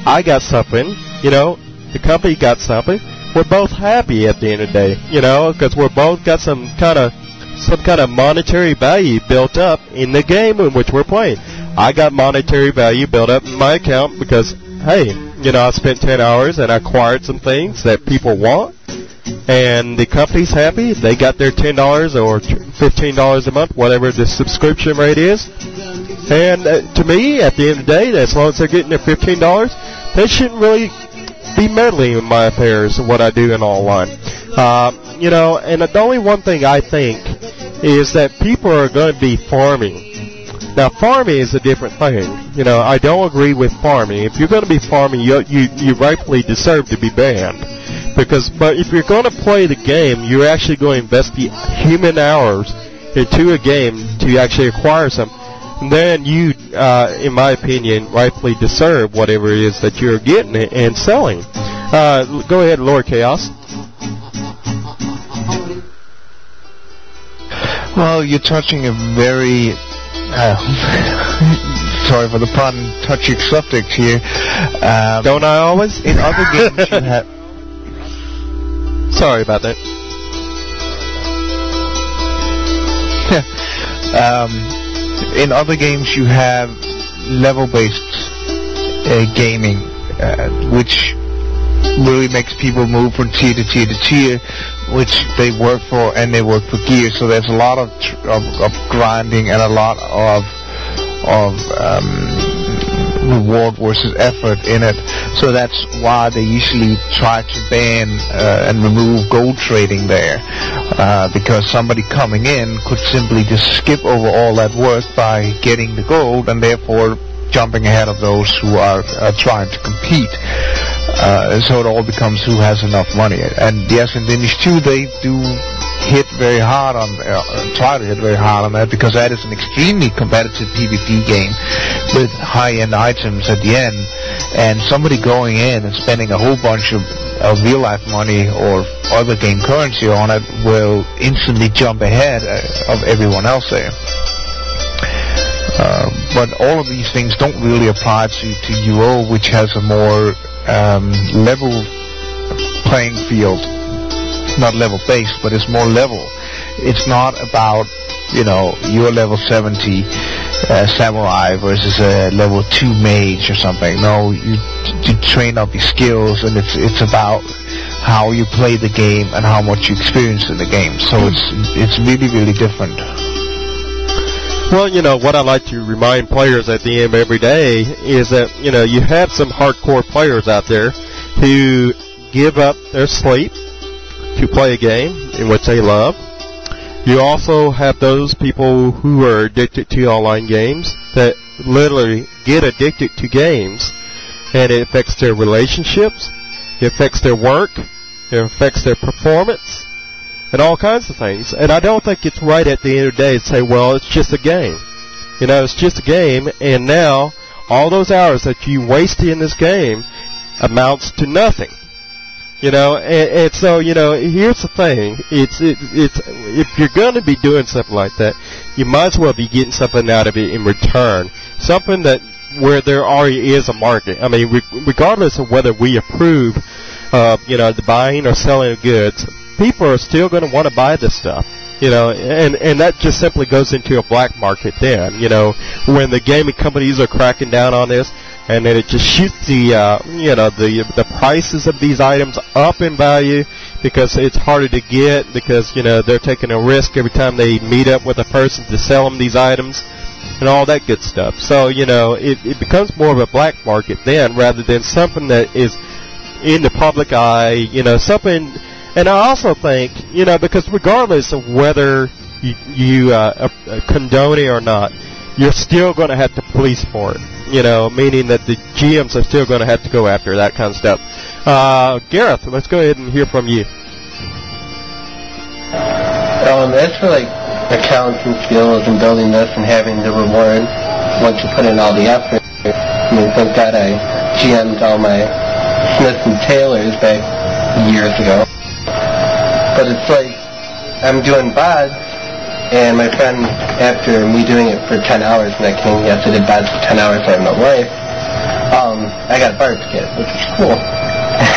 I got something, the company got something. We're both happy at the end of the day, because we're both got some kind of monetary value built up in the game in which we're playing. I got monetary value built up in my account because, hey, I spent 10 hours and I acquired some things that people want, and the company's happy. They got their $10 or $15 a month, whatever the subscription rate is. And to me, at the end of the day, as long as they're getting their $15, they shouldn't really be meddling in my affairs of what I do in online. And the only one thing I think is that people are going to be farming. Now, farming is a different thing. I don't agree with farming. If you're going to be farming, you rightfully deserve to be banned. But if you're going to play the game, you're actually going to invest the human hours into a game to actually acquire something. And then you, in my opinion, rightfully deserve whatever it is that you're getting and selling. Go ahead, Lord Chaos. Well, you're touching a very, sorry for the pun, touchy subject here. Don't I always? In other games you have... Sorry about that. In other games you have level-based gaming, which really makes people move from tier to tier to tier, which they work for, and they work for gear. So there's a lot of grinding and a lot of reward versus effort in it. So that's why they usually try to ban and remove gold trading there, because somebody coming in could simply just skip over all that work by getting the gold, and therefore jumping ahead of those who are trying to compete. So it all becomes who has enough money. And yes, in Vintage 2 they do hit very hard on, try to hit very hard on that, because that is an extremely competitive PvP game with high-end items at the end, and somebody going in and spending a whole bunch of real-life money or other game currency on it will instantly jump ahead of everyone else there. But all of these things don't really apply to UO, which has a more level playing field. Not level-based, but it's more level. It's not about, you're level 70 samurai versus a level 2 mage or something. No, you train up your skills, and it's about how you play the game and how much you experience in the game. So it's really, really different. Well, what I like to remind players at the end of every day is that, you have some hardcore players out there who give up their sleep to play a game in which they love. You also have those people who are addicted to online games that literally get addicted to games, and it affects their relationships, it affects their work, it affects their performance, and all kinds of things. And I don't think it's right at the end of the day to say, well, it's just a game. It's just a game, and now all those hours that you wasted in this game amounts to nothing. And so, here's the thing. It's if you're going to be doing something like that, you might as well be getting something out of it in return. Something where there already is a market. I mean, regardless of whether we approve of, the buying or selling of goods, people are still going to want to buy this stuff. And that just simply goes into a black market then, when the gaming companies are cracking down on this, and then it just shoots the prices of these items up in value because it's harder to get, because, they're taking a risk every time they meet up with a person to sell them these items and all that good stuff. So, it becomes more of a black market then rather than something that is in the public eye, something. And I also think, because regardless of whether you condone it or not, you're still going to have to police for it, meaning that the GMs are still going to have to go after that kind of stuff. Gareth, let's go ahead and hear from you. As for accounts and skills and building this and having the reward once you put in all the effort, thank God I GM'd all my Smith & Taylors back years ago. But it's I'm doing VODs, and my friend, after me doing it for 10 hours, and I did VODs for 10 hours, I have no life, I got a barbed kit, which is cool.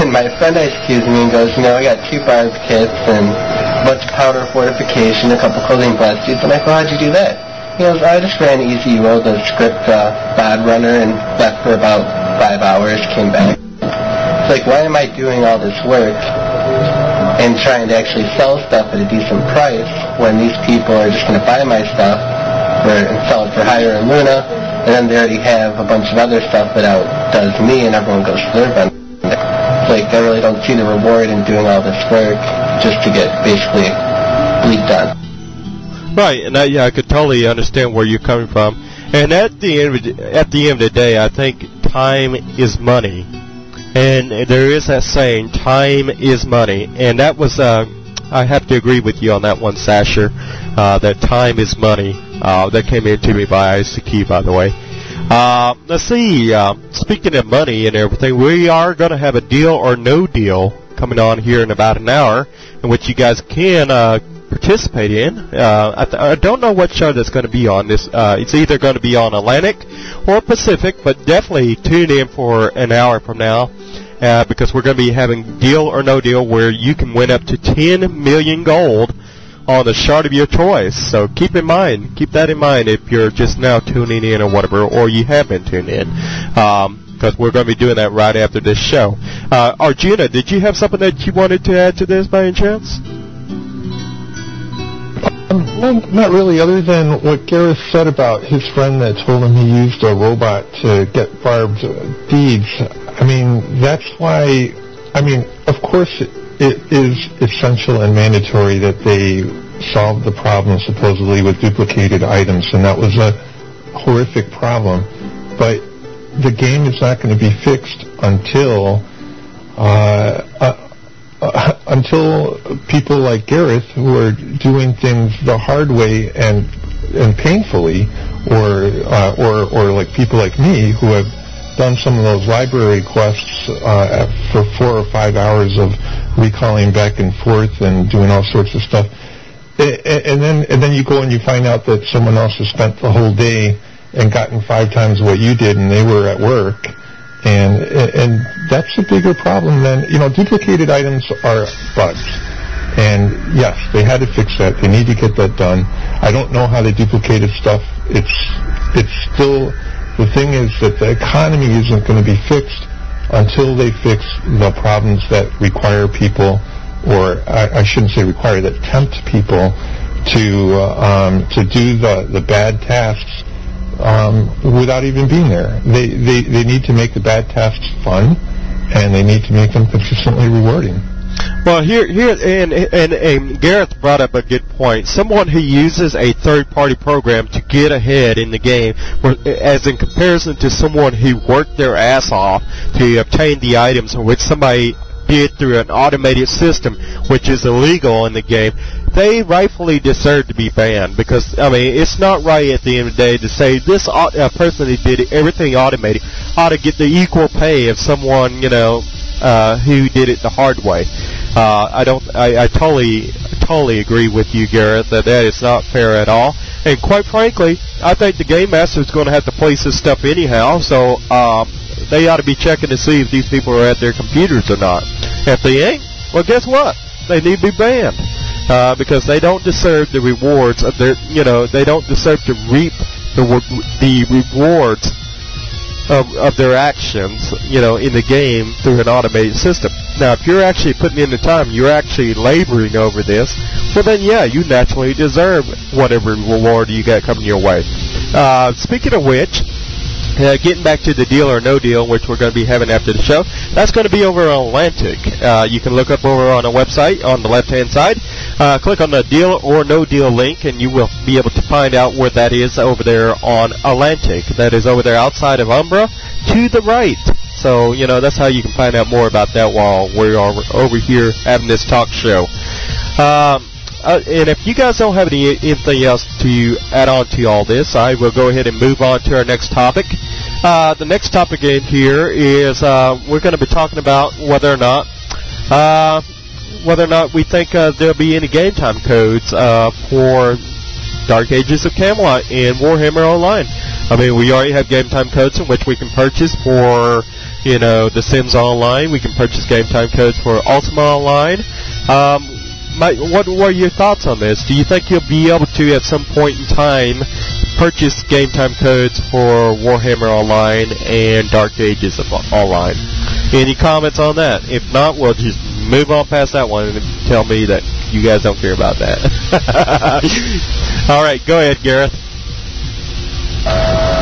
And my friend excuses me and goes, I got 2 barbed kits and a bunch of powder fortification, a couple clothing blasters. And I go, how'd you do that? He goes, I just ran easy, wrote the script VOD runner, and left for about 5 hours, came back. It's why am I doing all this work and trying to actually sell stuff at a decent price when these people are just going to buy my stuff and sell it for higher in Luna, and then they already have a bunch of other stuff that outdoes me, and everyone goes to their vendor. I really don't see the reward in doing all this work just to get basically bleed done. Right, and I could totally understand where you're coming from. And at the end of the day, I think time is money. And there is that saying, time is money. And that was, I have to agree with you on that one, Sasher, that time is money. That came into me by ICQ, by the way. Let's see, speaking of money and everything, we are going to have a deal or no deal coming on here in about an hour, in which you guys can participate in. I don't know what show that's going to be on this. It's either going to be on Atlantic or Pacific, but definitely tune in for an hour from now, because we're going to be having deal or no deal where you can win up to 10 million gold on the shard of your choice. So keep that in mind if you're just now tuning in or whatever, or you have been tuned in, because we're going to be doing that right after this show. Arjuna, did you have something that you wanted to add to this by any chance? No, not really, other than what Gareth said about his friend that told him he used a robot to get barbed beads. I mean, that's why, of course it is essential and mandatory that they solve the problem supposedly with duplicated items, and that was a horrific problem. But the game is not going to be fixed until people like Gareth, who are doing things the hard way and painfully, or like people like me who have done some of those library quests for 4 or 5 hours of recalling back and forth and doing all sorts of stuff. And then you go and you find out that someone else has spent the whole day and gotten 5 times what you did, and they were at work. And that's a bigger problem than, duplicated items are bugs. And yes, they had to fix that. They need to get that done. I don't know how they duplicated stuff. It's still, the thing is that the economy isn't going to be fixed until they fix the problems that require people, or I shouldn't say require, that tempt people to do the bad tasks without even being there. They need to make the bad tasks fun, and they need to make them consistently rewarding. Well, here, and Gareth brought up a good point. Someone who uses a third-party program to get ahead in the game, as in comparison to someone who worked their ass off to obtain the items, which somebody did through an automated system, which is illegal in the game, they rightfully deserve to be banned, because, it's not right at the end of the day to say this person who did everything automated ought to get the equal pay of someone, who did it the hard way. I totally agree with you, Gareth, that is not fair at all. And quite frankly, I think the Game Master is going to have to place this stuff anyhow, so they ought to be checking to see if these people are at their computers or not. If they ain't, well, guess what? They need to be banned, because they don't deserve the rewards of their, they don't deserve to reap the rewards of their actions, in the game through an automated system. Now, if you're actually putting in the time, you're actually laboring over this, well then, yeah, you naturally deserve whatever reward you got coming your way. Speaking of which, getting back to the Deal or No Deal, which we're going to be having after the show, that's going to be over on Atlantic. You can look up over on a website on the left-hand side. Click on the Deal or No Deal link, and you will be able to find out where that is over there on Atlantic. That is over there outside of Umbra to the right. So, that's how you can find out more about that while we're over here having this talk show. And if you guys don't have anything else to add on to all this, I will go ahead and move on to our next topic. The next topic in here is we're going to be talking about whether or not we think there'll be any game time codes for Dark Ages of Camelot and Warhammer Online. We already have game time codes in which we can purchase for, The Sims Online. We can purchase game time codes for Ultima Online. What are your thoughts on this? Do you think you'll be able to, at some point in time, purchase game time codes for Warhammer Online and Dark Ages of Online? Any comments on that? If not, we'll just move on past that one and tell me that you guys don't care about that. All right, go ahead, Gareth.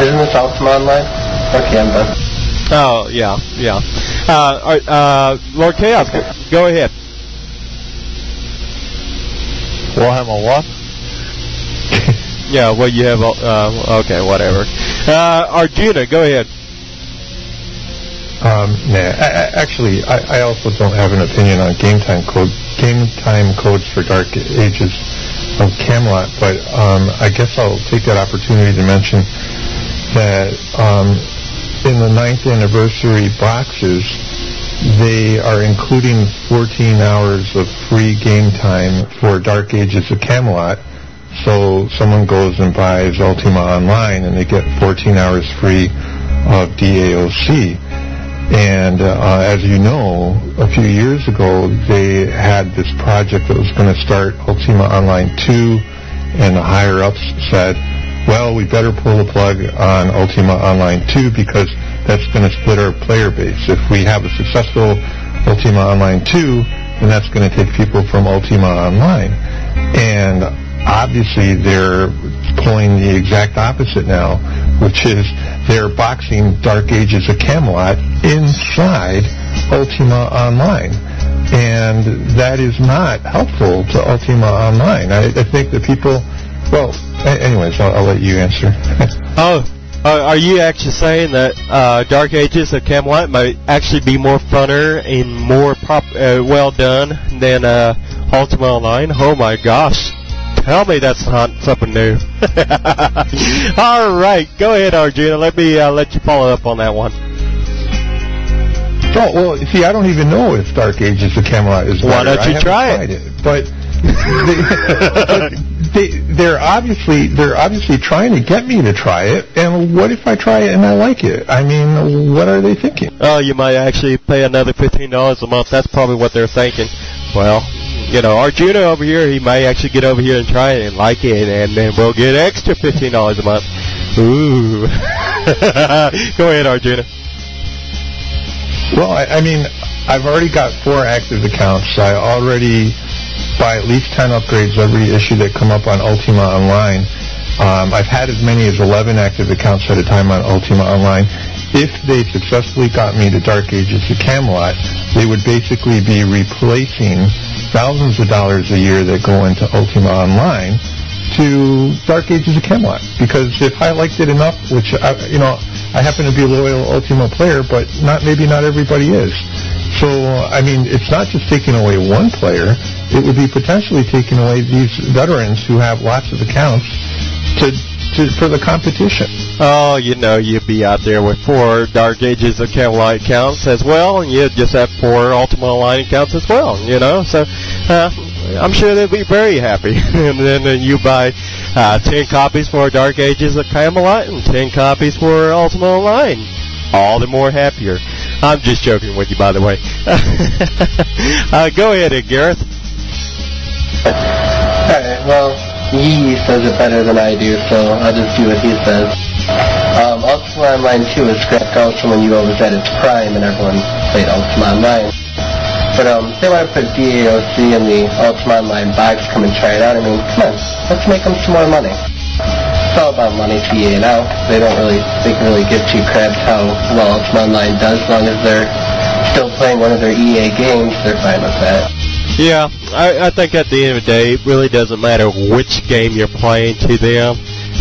Isn't this Ultima Online? Okay, I'm done. Oh, yeah. Lord Chaos, go ahead. Warhammer what? Yeah, well, you have, okay, whatever. Arjuna, go ahead. Actually, I also don't have an opinion on game time codes for Dark Ages of Camelot, but I guess I'll take that opportunity to mention that in the 9th anniversary boxes, they are including 14 hours of free game time for Dark Ages of Camelot. So someone goes and buys Ultima Online and they get 14 hours free of DAOC. And as you know, a few years ago, they had this project that was going to start Ultima Online 2, and the higher-ups said, well, we better pull the plug on Ultima Online 2 because that's going to split our player base. If we have a successful Ultima Online 2, then that's going to take people from Ultima Online. And obviously they're pulling the exact opposite now, which is they're boxing Dark Ages of Camelot inside Ultima Online. And that is not helpful to Ultima Online. I think that people, well, anyways, I'll let you answer. Are you actually saying that Dark Ages of Camelot might actually be more funner and more well done than Ultima Online? Oh my gosh. tell me that's not something new. All right, go ahead, Arjuna. Let me let you follow up on that one. Oh, well, see, I don't even know if Dark Ages of Camelot is better. Why don't you try it? But they're obviously trying to get me to try it. And what if I try it and I like it? I mean, what are they thinking? Oh, you might actually pay another $15 a month. That's probably what they're thinking. Well, you know, Arjuna over here, he might actually get over here and try it and like it, and then we'll get extra $15 a month. Ooh. Go ahead, Arjuna. Well, I mean, I've already got 4 active accounts. I already buy at least 10 upgrades every issue that come up on Ultima Online. I've had as many as 11 active accounts at a time on Ultima Online. If they successfully got me to Dark Ages of Camelot, they would basically be replacing thousands of dollars a year that go into Ultima Online to Dark Ages of Camelot. Because if I liked it enough, which I happen to be a loyal Ultima player, but maybe not everybody is. So, I mean, it's not just taking away one player. It would be potentially taking away these veterans who have lots of accounts for the competition. Oh, you know, you'd be out there with 4 Dark Ages of Camelot accounts as well, and you'd just have 4 Ultima Online accounts as well, you know. So, I'm sure they'd be very happy. And then you buy 10 copies for Dark Ages of Camelot and 10 copies for Ultima Online. All the more happier. I'm just joking with you, by the way. Go ahead, Gareth. Alright, well, he says it better than I do, so I'll just do what he says. Ultima Online 2 was scrapped also when UO was at its prime and everyone played Ultima Online. But they want to put DAOC in the Ultima Online box, come and try it out. I mean, come on, let's make them some more money. It's all about money to EA now. They can really give 2 craps how well Ultima Online does. As long as they're still playing one of their EA games, they're fine with that. Yeah, I think at the end of the day, it really doesn't matter which game you're playing to them.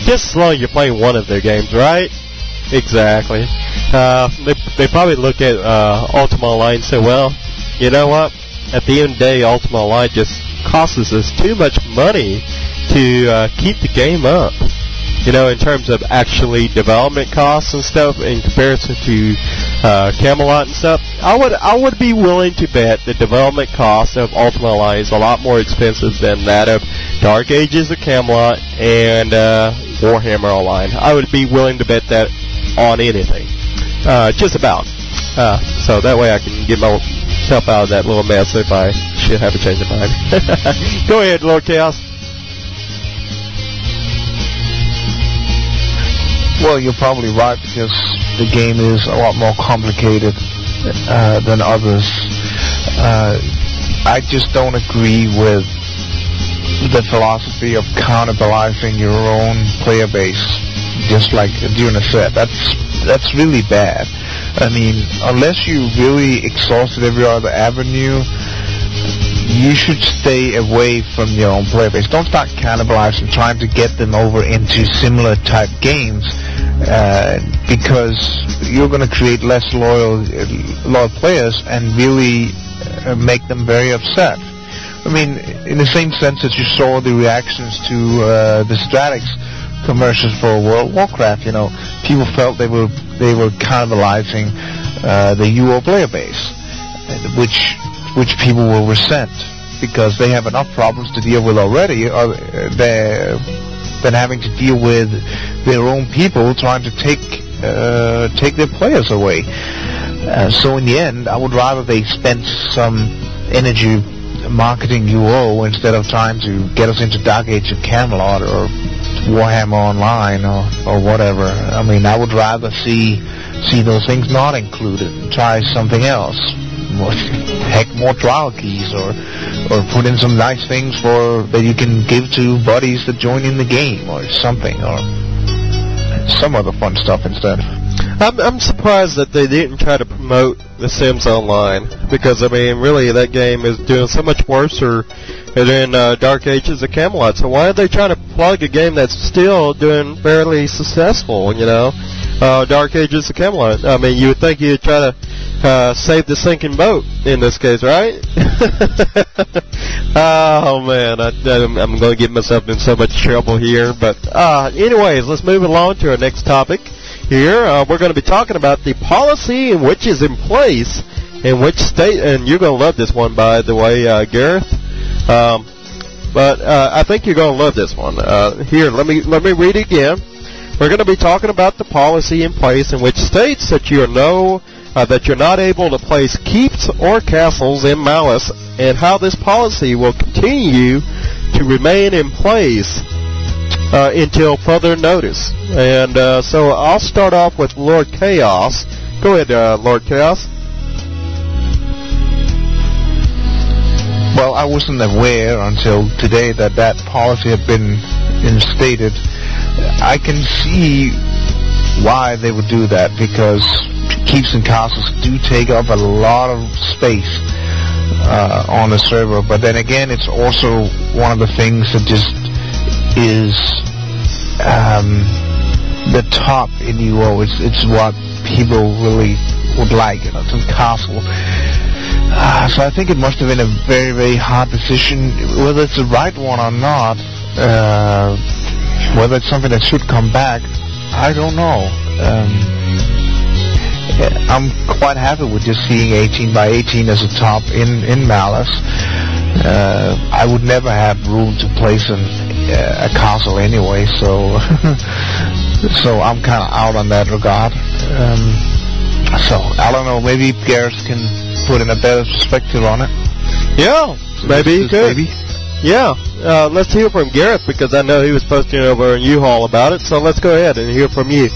Just as long as you're playing one of their games, right? Exactly. They probably look at Ultima Online and say, well, you know what? At the end of the day, Ultima Online just costs us too much money to keep the game up. You know, in terms of actually development costs and stuff in comparison to Camelot and stuff, I would be willing to bet the development cost of Ultima Online is a lot more expensive than that of Dark Ages of Camelot and Warhammer Online. I would be willing to bet that on anything. Just about. So that way I can get myself out of that little mess if I should have a change of mind. Go ahead, Lord Chaos. Well, you're probably right, because the game is a lot more complicated than others. I just don't agree with the philosophy of cannibalizing your own player base, just like Arjuna said. That's really bad. I mean, unless you really exhausted every other avenue, you should stay away from your own player base. Don't start cannibalizing, trying to get them over into similar type games, because you're going to create less loyal players and really make them very upset. I mean, in the same sense that you saw the reactions to the Stratix commercials for World of Warcraft, you know, people felt they were cannibalizing the UO player base, which people will resent because they have enough problems to deal with already, than having to deal with their own people trying to take their players away. So in the end, I would rather they spend some energy marketing UO instead of trying to get us into Dark Age of Camelot or Warhammer Online or whatever. I mean, I would rather see those things not included and try something else. More trial keys, or put in some nice things that you can give to buddies that join in the game, or something, or some other fun stuff instead. I'm surprised that they didn't try to promote The Sims Online, because I mean, really, that game is doing so much worse than Dark Ages of Camelot. So why are they trying to plug a game that's still doing fairly successful? You know, Dark Ages of Camelot. I mean, you would think you'd try to save the sinking boat in this case, right? Oh, man, I'm going to get myself in so much trouble here. But anyways, let's move along to our next topic here. We're going to be talking about the policy in which is in place in which state, and you're going to love this one, by the way, Gareth. But I think you're going to love this one. Here, let me read it again. We're going to be talking about the policy in place in which states that you're not able to place keeps or castles in Malice, and how this policy will continue to remain in place until further notice. And so I'll start off with Lord Chaos. Go ahead, Lord Chaos. Well, I wasn't aware until today that policy had been instated. I can see why they would do that, because keeps and castles do take up a lot of space on the server. But then again, it's also one of the things that just is the top in UO. It's what people really would like, it's a castle. So I think it must have been a very, very hard decision. Whether it's the right one or not, whether it's something that should come back, I don't know. I'm quite happy with just seeing 18 by 18 as a top in Malice. I would never have room to place a castle anyway, so so I'm kind of out on that regard. So I don't know. Maybe Gareth can put in a better perspective on it. Yeah, so maybe you could. Maybe. Yeah, let's hear from Gareth, because I know he was posting over in U-Haul about it. So let's go ahead and hear from you.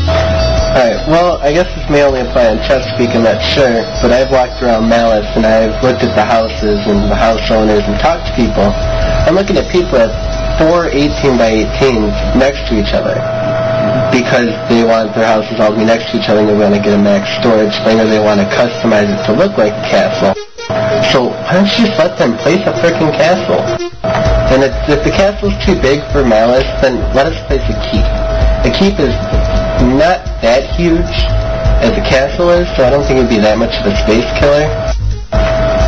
Alright, well, I guess this may only apply in Chesapeake, I'm not sure, but I've walked around Malice and I've looked at the houses and the house owners and talked to people. I'm looking at people at 4 18 by 18s next to each other because they want their houses all to be next to each other and they want to get a max storage thing, or they want to customize it to look like a castle. So why don't you just let them place a freaking castle? And if the castle's too big for Malice, then let us place a keep. The keep is not that huge as a castle is, so I don't think it would be that much of a space killer.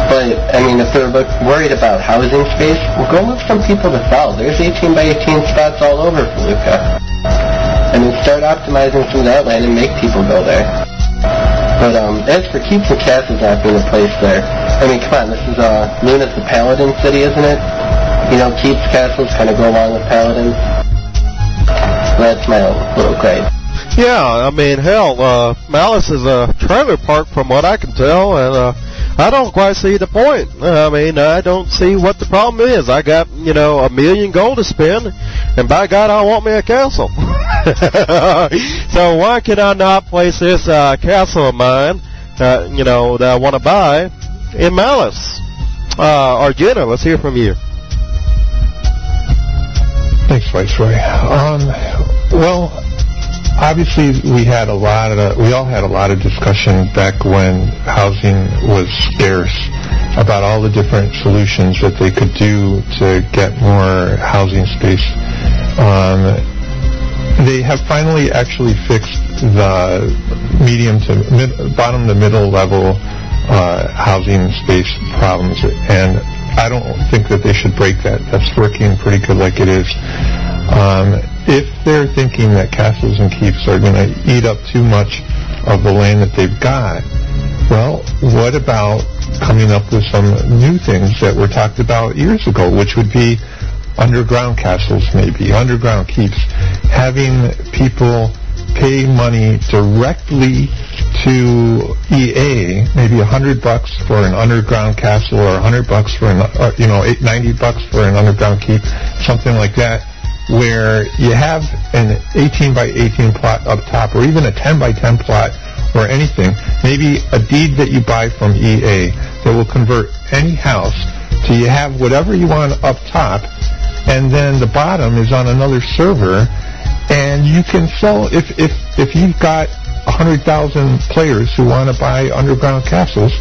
But, I mean, if they're worried about housing space, well, go look some people to sell. There's 18 by 18 spots all over Feluca. I mean, start optimizing some of that land and make people go there. But as for keeps and castles not being a place there, I mean, come on, this is Luna's the Paladin city, isn't it? You know, keeps, castles kind of go along with paladins. That's my own little gripe. Yeah, I mean, hell, Malice is a trailer park from what I can tell, and I don't quite see the point. I mean, I don't see what the problem is. I got, $1 million gold to spend, and by God, I want me a castle. So why can I not place this castle of mine, that I want to buy in Malice? Arjuna, let's hear from you. Thanks, Viceroy. Well, obviously we all had a lot of discussion back when housing was scarce about all the different solutions that they could do to get more housing space. They have finally actually fixed the bottom to middle level housing space problems, and I don't think that they should break that. That's working pretty good like it is. If they're thinking that castles and keeps are going to eat up too much of the land that they've got, well, what about coming up with some new things that were talked about years ago, which would be underground castles, maybe underground keeps, having people pay money directly to EA, maybe $100 for an underground castle, or $100 for $90 for an underground keep, something like that, where you have an 18 by 18 plot up top, or even a 10 by 10 plot, or anything, maybe a deed that you buy from EA that will convert any house to you have whatever you want up top, and then the bottom is on another server, and you can sell, if you've got 100,000 players who want to buy underground castles,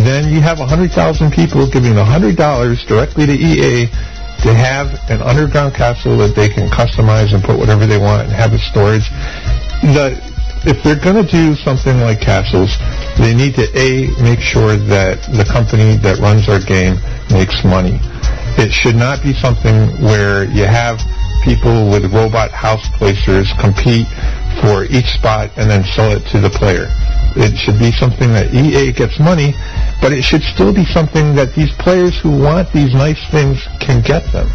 then you have 100,000 people giving $100 directly to EA to have an underground castle that they can customize and put whatever they want and have a storage. If they're going to do something like castles, They need to, make sure that the company that runs our game makes money. It should not be something where you have people with robot house placers compete for each spot and then sell it to the player. It should be something that EA gets money, but it should still be something that these players who want these nice things can get them.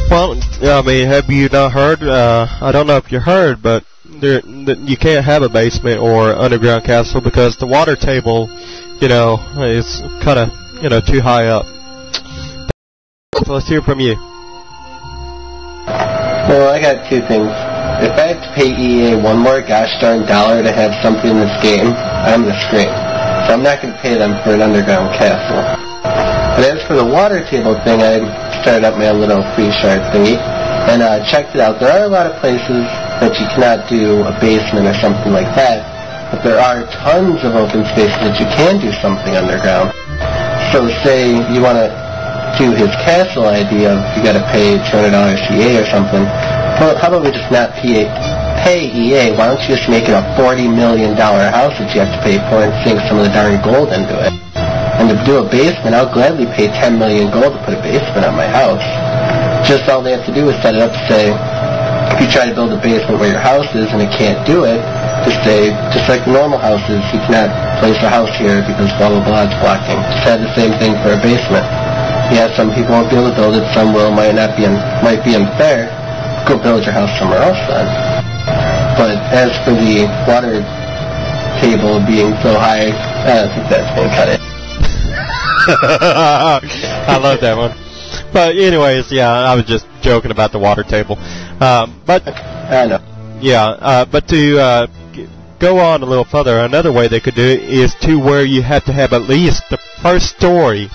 Well, I mean, have you not heard? I don't know if you heard, but you can't have a basement or underground castle because the water table, is kind of, too high up. So let's hear from you. Well, I got two things. If I have to pay EA one more gosh darn dollar to have something in this game, I'm going to scream. So I'm not going to pay them for an underground castle. But as for the water table thing, I started up my own little free shard thingy and checked it out. There are a lot of places that you cannot do a basement or something like that, but there are tons of open spaces that you can do something underground. So say you want to do his castle idea of you got to pay $200 EA or something. Well, how about we just not pay EA? Why don't you just make it a $40 million house that you have to pay for and sink some of the darn gold into it? And to do a basement, I'll gladly pay $10 million gold to put a basement on my house. Just all they have to do is set it up to say, if you try to build a basement where your house is and it can't do it, just say, just like the normal houses, you cannot place a house here because blah blah blah it's blocking. Just have the same thing for a basement. Yeah, some people won't be able to build it, some will, might be unfair. Go build your house somewhere else then. But as for the water table being so high, I think that's been cut in. I love that one. But anyways, yeah, I was just joking about the water table. But I know. Yeah, but to go on a little further, another way they could do it is to where you have to have at least the first story,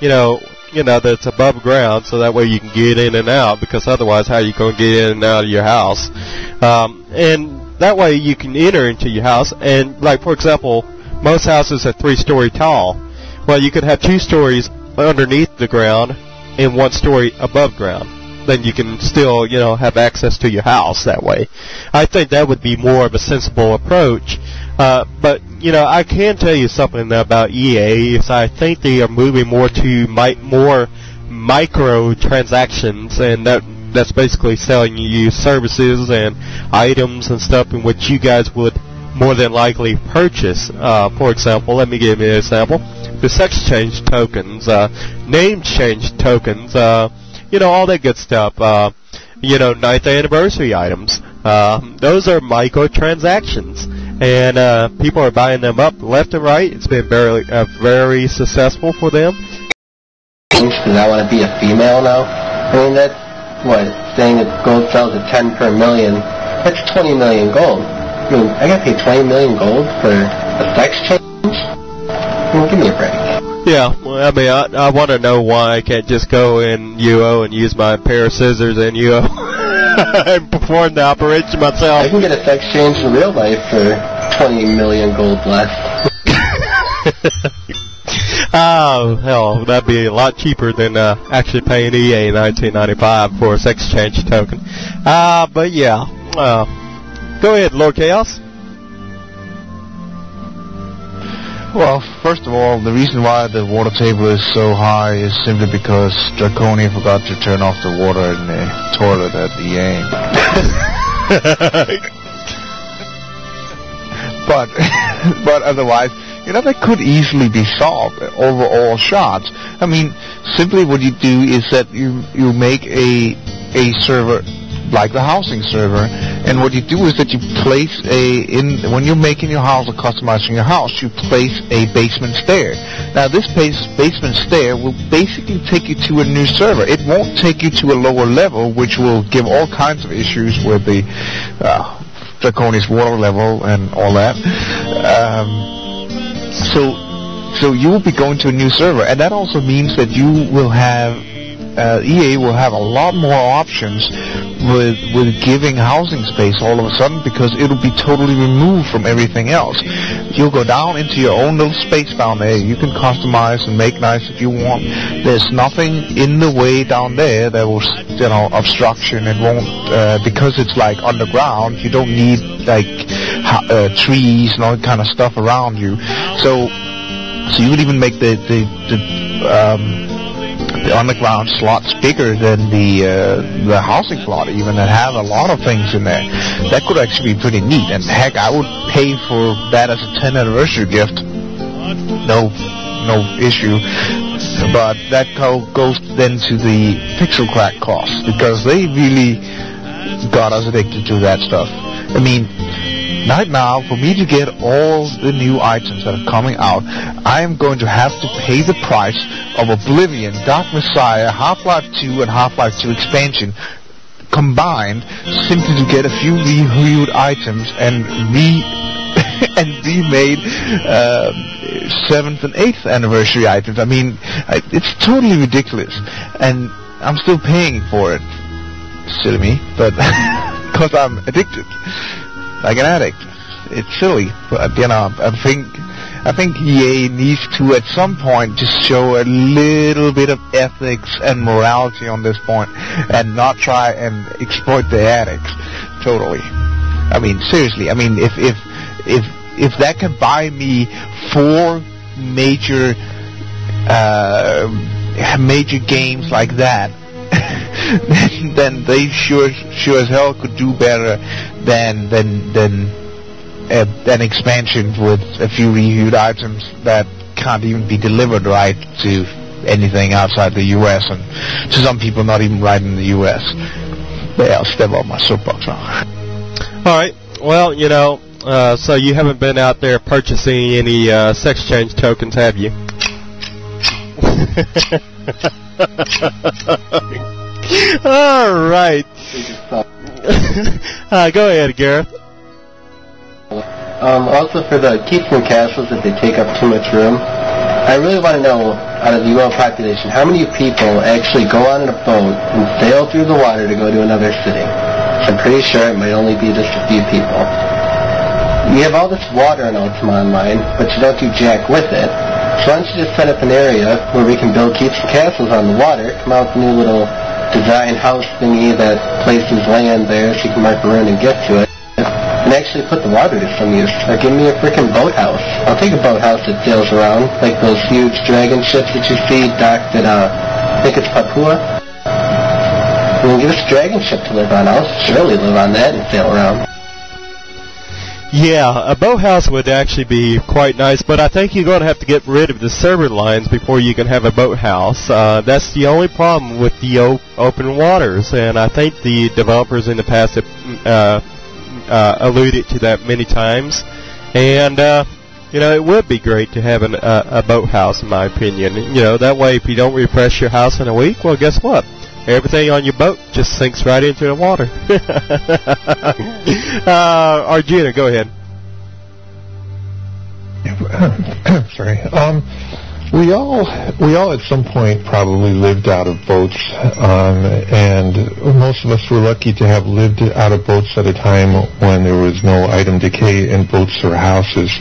that's above ground, so that way you can get in and out, because otherwise how are you going to get in and out of your house? And that way you can enter into your house, and like, for example, most houses are 3-story tall. Well, you could have 2 stories underneath the ground and 1 story above ground. Then you can still, have access to your house that way. I think that would be more of a sensible approach. But, I can tell you something about EA is I think they are moving more to more micro transactions, and that's basically selling you services and items and stuff in which you guys would more than likely purchase. For example, let me give you an example. The sex change tokens, name change tokens, all that good stuff. 9th anniversary items. Those are microtransactions, and people are buying them up left and right. It's been very successful for them. Because I want to be a female now. I mean, that's saying that gold sells at 10 per million. That's 20 million gold. I mean, I got to pay 20 million gold for a sex change? I mean, give me a break. Yeah, well, I mean, I want to know why I can't just go in UO and use my pair of scissors in UO and perform the operation myself. I can get a sex change in real life for 20 million gold less. Oh, hell, that'd be a lot cheaper than actually paying EA in 1995 for a sex change token. But yeah, go ahead, Lord Chaos. Well, first of all, the reason why the water table is so high is simply because Draconia forgot to turn off the water in the toilet at the end. But otherwise, that could easily be solved over all shots. I mean, simply what you do is that you make a server like the housing server, and what you do is that you place when you're making your house or customizing your house, you place a basement stair. Now this basement stair will basically take you to a new server. It won't take you to a lower level, which will give all kinds of issues with the Draconia's water level and all that. So you will be going to a new server, and that also means that you will have EA will have a lot more options with giving housing space all of a sudden, because it'll be totally removed from everything else. You'll go down into your own little space down there. You can customize and make nice if you want. There's nothing in the way down there that will, obstruction. It won't, because it's like underground. You don't need like trees and all that kind of stuff around you. So you would even make the underground slots bigger than the housing slot even, and have a lot of things in there. That could actually be pretty neat. And heck, I would pay for that as a 10th anniversary gift. No issue. But that goes then to the pixel crack costs, because they really got us addicted to that stuff. I mean, right now, for me to get all the new items that are coming out, I am going to have to pay the price of Oblivion, Dark Messiah, Half-Life 2, and Half-Life 2 expansion combined, simply to get a few reviewed items and remade 7th and 8th anniversary items. I mean, it's totally ridiculous, and I'm still paying for it. Silly me, but because I'm addicted, like an addict. It's silly, but I think EA needs to at some point just show a little bit of ethics and morality on this point, and not try and exploit the addicts totally. I mean, seriously. I mean, if that can buy me 4 major games like that, then they sure as hell could do better than an expansion with a few reviewed items that can't even be delivered right to anything outside the U.S. and to some people not even right in the U.S. But I'll step off my soapbox now. All right. Well, so you haven't been out there purchasing any sex change tokens, have you? All right. Go ahead, Gareth. Also, for the keeps and castles, if they take up too much room, I really want to know, out of the UO population, how many people actually go on a boat and sail through the water to go to another city? So I'm pretty sure it might only be just a few people. You have all this water in Ultima Online, but you don't do jack with it. So why don't you just set up an area where we can build keeps and castles on the water, come out with a new little design house thingy that places land there so you can mark around and get to it, and actually put the water to some use. Or give me a freaking boathouse. I'll take a boathouse that sails around, like those huge dragon ships that you see docked at, I think it's Papua. I mean, give us a dragon ship to live on. I'll surely live on that and sail around. Yeah, a boathouse would actually be quite nice, but I think you're going to have to get rid of the server lines before you can have a boathouse. That's the only problem with the open waters, and I think the developers in the past have alluded to that many times. And, it would be great to have a boathouse, in my opinion. That way if you don't refresh your house in a week, well, guess what? Everything on your boat just sinks right into the water. Arjuna, go ahead. Sorry. We all at some point probably lived out of boats, and most of us were lucky to have lived out of boats at a time when there was no item decay in boats or houses.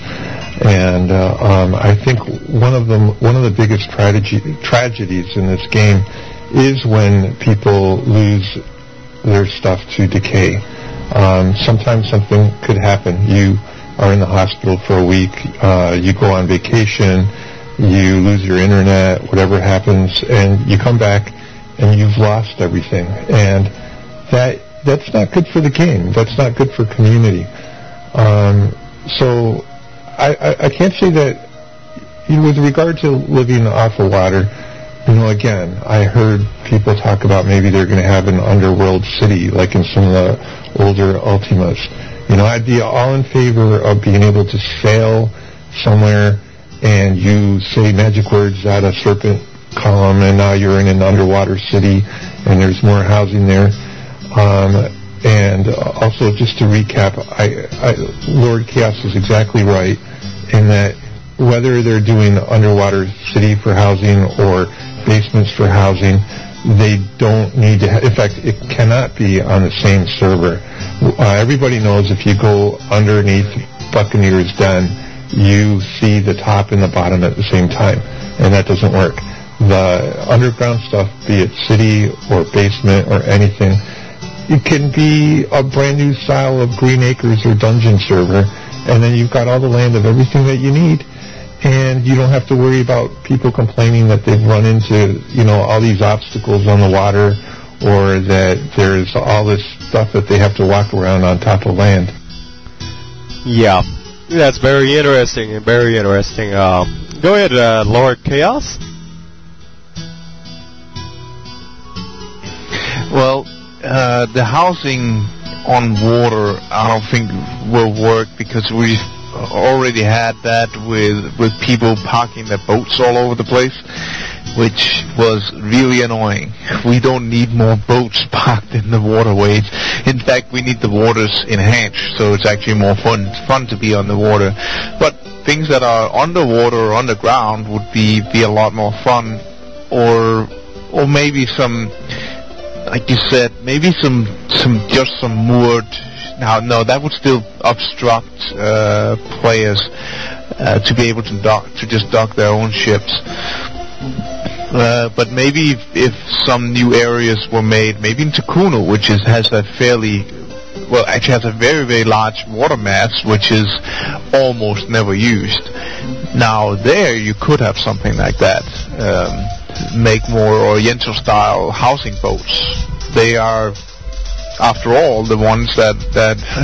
And I think one of the biggest tragedies in this game is when people lose their stuff to decay. Sometimes something could happen. You are in the hospital for a week, you go on vacation, you lose your internet, whatever happens, and you come back and you've lost everything. And that's not good for the game. That's not good for community. So I can't say that, with regard to living off of water, again, I heard people talk about maybe they're going to have an underworld city like in some of the older Ultimas. I'd be all in favor of being able to sail somewhere and you say magic words at a serpent column and now you're in an underwater city and there's more housing there. And also, just to recap, Lord Chaos is exactly right in that whether they're doing underwater city for housing or basements for housing, they don't need to in fact, it cannot be on the same server. Everybody knows if you go underneath Buccaneer's Den, you see the top and the bottom at the same time, and that doesn't work. The underground stuff, be it city or basement or anything, it can be a brand new style of Green Acres or Dungeon Server, and then you've got all the land of everything that you need, and you don't have to worry about people complaining that they've run into, all these obstacles on the water, or that there's all this stuff that they have to walk around on top of land. Yeah, that's very interesting and very interesting. Go ahead, Lord Chaos. Well, the housing on water, I don't think will work because we've already had that with people parking their boats all over the place, which was really annoying. We don't need more boats parked in the waterways. In fact, we need the waters enhanced, so it's actually more fun to be on the water. But things that are underwater or underground would be a lot more fun, or maybe some, like you said, maybe some moored. Now, no, that would still obstruct players to be able to just dock their own ships. But maybe if some new areas were made, maybe in Takunu, which has a very, very large water mass, which is almost never used. Now there you could have something like that. Make more Oriental-style housing boats. They are, after all, the ones that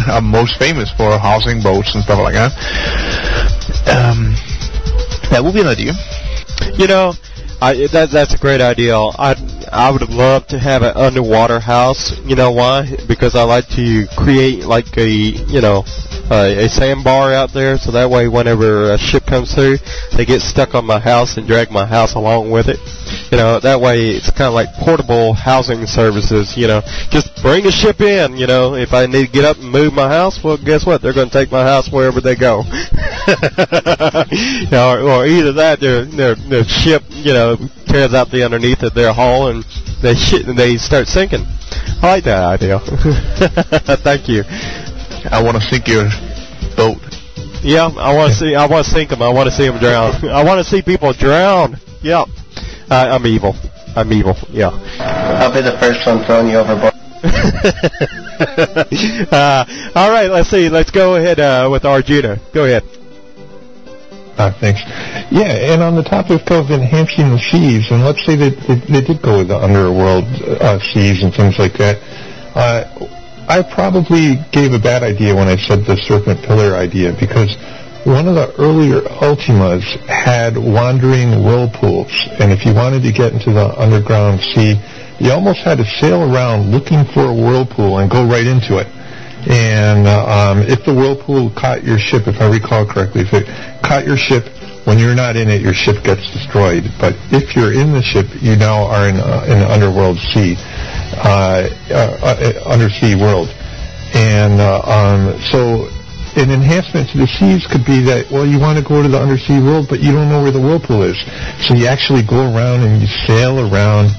are most famous for housing boats and stuff like that. That would be an idea. That's a great idea. I would love to have an underwater house. You know why? Because I like to create like a sandbar out there, so that way whenever a ship comes through, they get stuck on my house and drag my house along with it. That way it's kind of like portable housing services. Just bring a ship in. If I need to get up and move my house, well, guess what? They're going to take my house wherever they go. Or either that, their ship, tears out the underneath of their hull and they start sinking. I like that idea. Thank you. I want to sink your boat. Yeah, I want to sink them. I want to see them drown. I want to see people drown. Yeah. I'm evil. Yeah. I'll be the first one throwing you overboard. All right, let's see. Let's go ahead with Arjuna. Go ahead. Thanks. Yeah, and on the topic of enhancing the seas, and let's say that they did go with the underworld seas and things like that, I probably gave a bad idea when I said the Serpent Pillar idea, because one of the earlier Ultimas had wandering whirlpools, and if you wanted to get into the underground sea, you almost had to sail around looking for a whirlpool and go right into it. And if the whirlpool caught your ship, if I recall correctly, if it caught your ship, when you're not in it, your ship gets destroyed. But if you're in the ship, you now are in an underworld sea, undersea world. And so an enhancement to the seas could be that, well, you want to go to the undersea world, but you don't know where the whirlpool is. So you actually go around and you sail around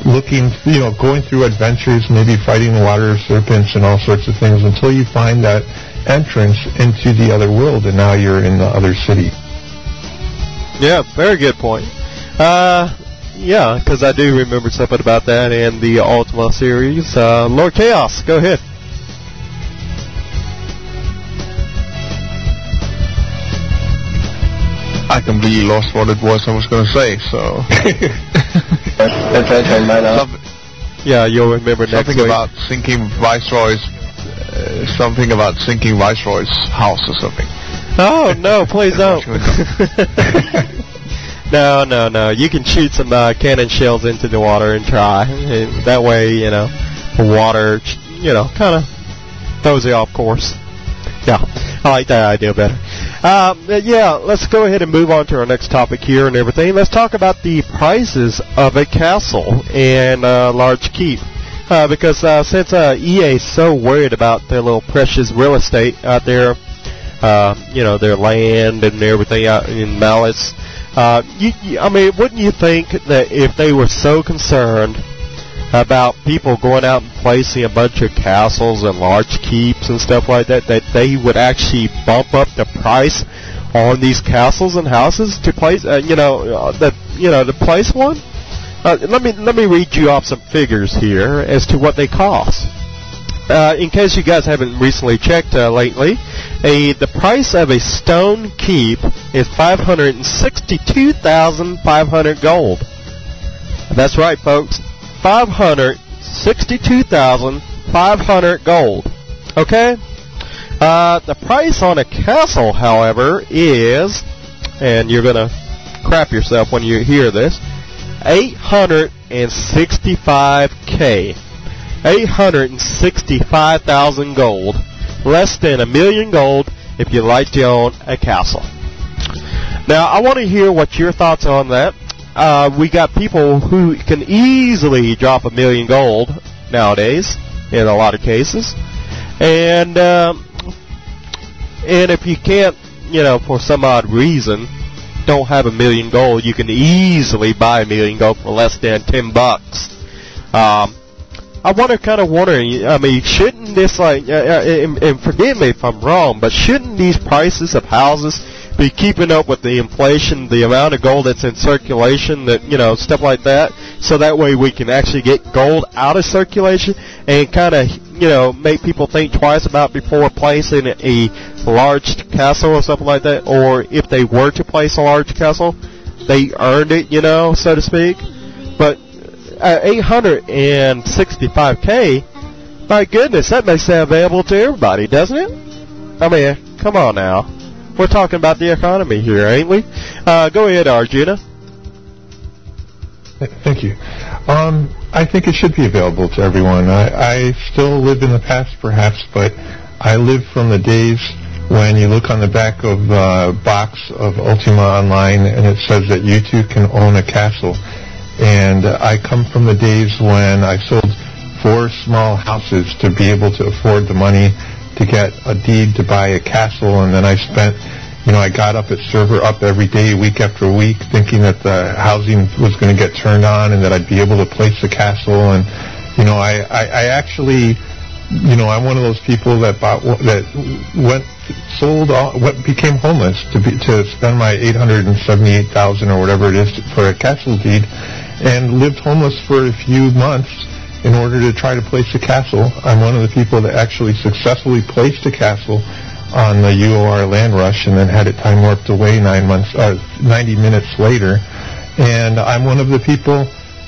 looking, going through adventures, maybe fighting water serpents and all sorts of things until you find that entrance into the other world, and now you're in the other city. Yeah, very good point. Yeah, because I do remember something about that in the Ultima series. Lord Chaos, go ahead. I completely lost what it was I was going to say, so... That's right, turn mine off. Yeah, you'll remember next week. Something about sinking Viceroy's house or something. Oh, no, please don't. No. You can shoot some cannon shells into the water and try. And that way, the water, kind of throws you off course. Yeah, I like that idea better. Yeah, let's go ahead and move on to our next topic here and everything. Let's talk about the prices of a castle and large keep. Because since EA is so worried about their little precious real estate out there, their land and everything out in Malice, wouldn't you think that if they were so concerned about people going out and placing a bunch of castles and large keeps and stuff like that, that they would actually bump up the price on these castles and houses to place, to place one? Let me read you off some figures here as to what they cost. in case you guys haven't recently checked lately, the price of a stone keep is $562,500 gold. That's right, folks. $562,500 gold. Okay? The price on a castle, however, is, and you're going to crap yourself when you hear this, $865K. 865,000 gold. Less than $1 million gold if you'd like to own a castle. Now, I want to hear what your thoughts are on that. We got people who can easily drop $1 million gold nowadays, in a lot of cases. And if you can't, for some odd reason, don't have $1 million gold, you can easily buy $1 million gold for less than $10. I kind of wonder, shouldn't this, and forgive me if I'm wrong, but shouldn't these prices of houses be keeping up with the inflation, the amount of gold that's in circulation, that, stuff like that, so that way we can actually get gold out of circulation and kind of, make people think twice about before placing a large castle or something like that, or if they were to place a large castle, they earned it, so to speak. But $865K, my goodness, that makes it available to everybody, doesn't it? Come on now. We're talking about the economy here, ain't we? Go ahead, Arjuna. Thank you. I think it should be available to everyone. I still live in the past, perhaps, but I live from the days when you look on the back of the box of Ultima Online and it says that you too can own a castle. And I come from the days when I sold 4 small houses to be able to afford the money to get a deed to buy a castle, and then I spent, I got up at server up every day, week after week, thinking that the housing was going to get turned on and that I'd be able to place the castle. And, I actually, I'm one of those people that became homeless to spend my $878,000 or whatever it is for a castle deed, and lived homeless for a few months in order to try to place a castle. I'm one of the people that actually successfully placed a castle on the UOR land rush and then had it time warped away 90 minutes later. And I'm one of the people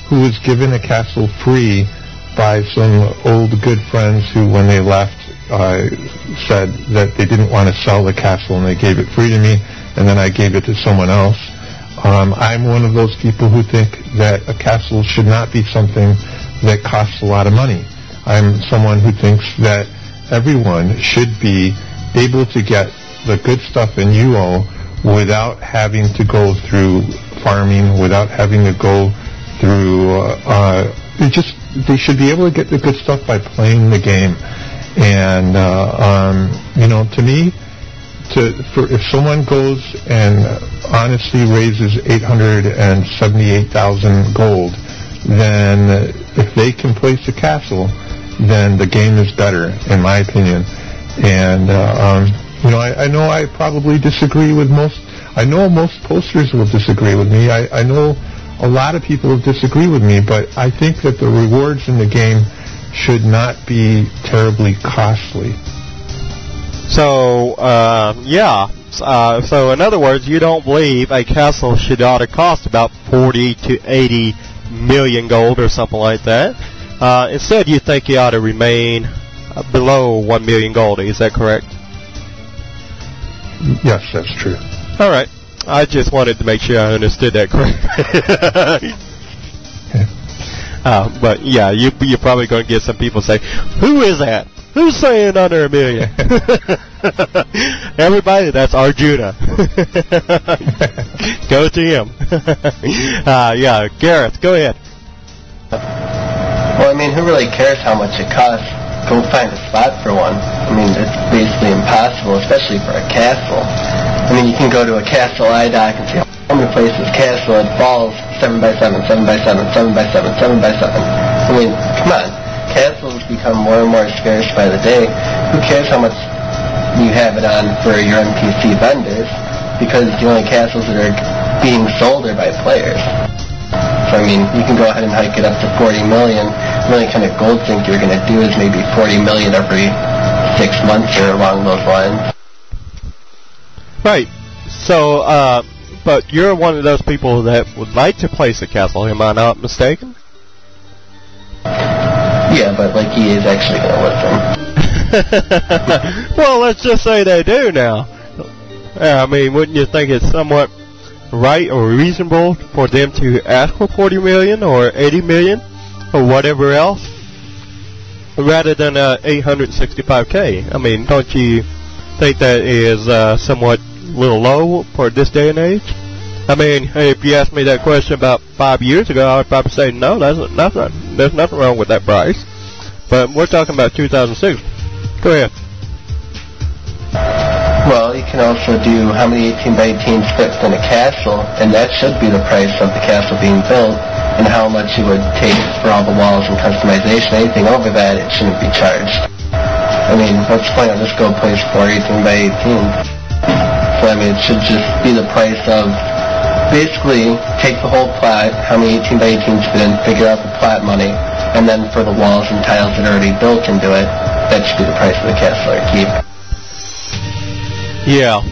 who was given a castle free by some old good friends who, when they left, said that they didn't want to sell the castle and they gave it free to me, and then I gave it to someone else. I'm one of those people who think that a castle should not be something that costs a lot of money. I'm someone who thinks that everyone should be able to get the good stuff in UO without having to go through farming, without having to go through, they should be able to get the good stuff by playing the game. And, to me, if someone goes and honestly raises 878,000 gold, then if they can place a castle, then the game is better, in my opinion. And I know I probably disagree with most. I know most posters will disagree with me. I know a lot of people will disagree with me, but I think that the rewards in the game should not be terribly costly. So, so in other words, you don't believe a castle ought to cost about 40 to 80 million gold or something like that. Instead, you think you ought to remain below 1 million gold. Is that correct? Yes, that's true. All right. I just wanted to make sure I understood that correctly. But yeah, you're probably going to get some people say, "Who is that? Who's saying under $1 million?" Everybody, that's Arjuna. Go to him. Yeah, Gareth, go ahead. Well, who really cares how much it costs? Go find a spot for one. It's basically impossible, especially for a castle. You can go to a castle iDoc and say, I'm going to place this castle. It falls 7x7, 7x7, 7x7, 7x7. Come on. Castles become more and more scarce by the day. Who cares how much you have it on for your NPC vendors? Because the only castles that are being sold are by players. So, you can go ahead and hike it up to 40 million the only kind of gold sink you're going to do is maybe 40 million every 6 months or along those lines. Right. So, but you're one of those people that would like to place a castle, am I not mistaken? Yeah, but like he is actually going to listen. Well, let's just say they do now. I mean, wouldn't you think it's somewhat right or reasonable for them to ask for 40 million or 80 million or whatever else rather than 865K? I mean, don't you think that is somewhat a little low for this day and age? I mean, if you asked me that question about 5 years ago, I would probably say no, there's nothing wrong with that price. But we're talking about 2006. Go ahead. Well, you can also do how many 18 by 18 strips in a castle, and that should be the price of the castle being built, and how much it would take for all the walls and customization. Anything over that, it shouldn't be charged. I mean, what's the point? I'll just go place 4 18 by 18. So, I mean, it should just be the price of, basically, take the whole plot, how many 18 by 18s fit in, figure out the plot money, and then for the walls and tiles that are already built into it, that should be the price of the castle or keep. Yeah.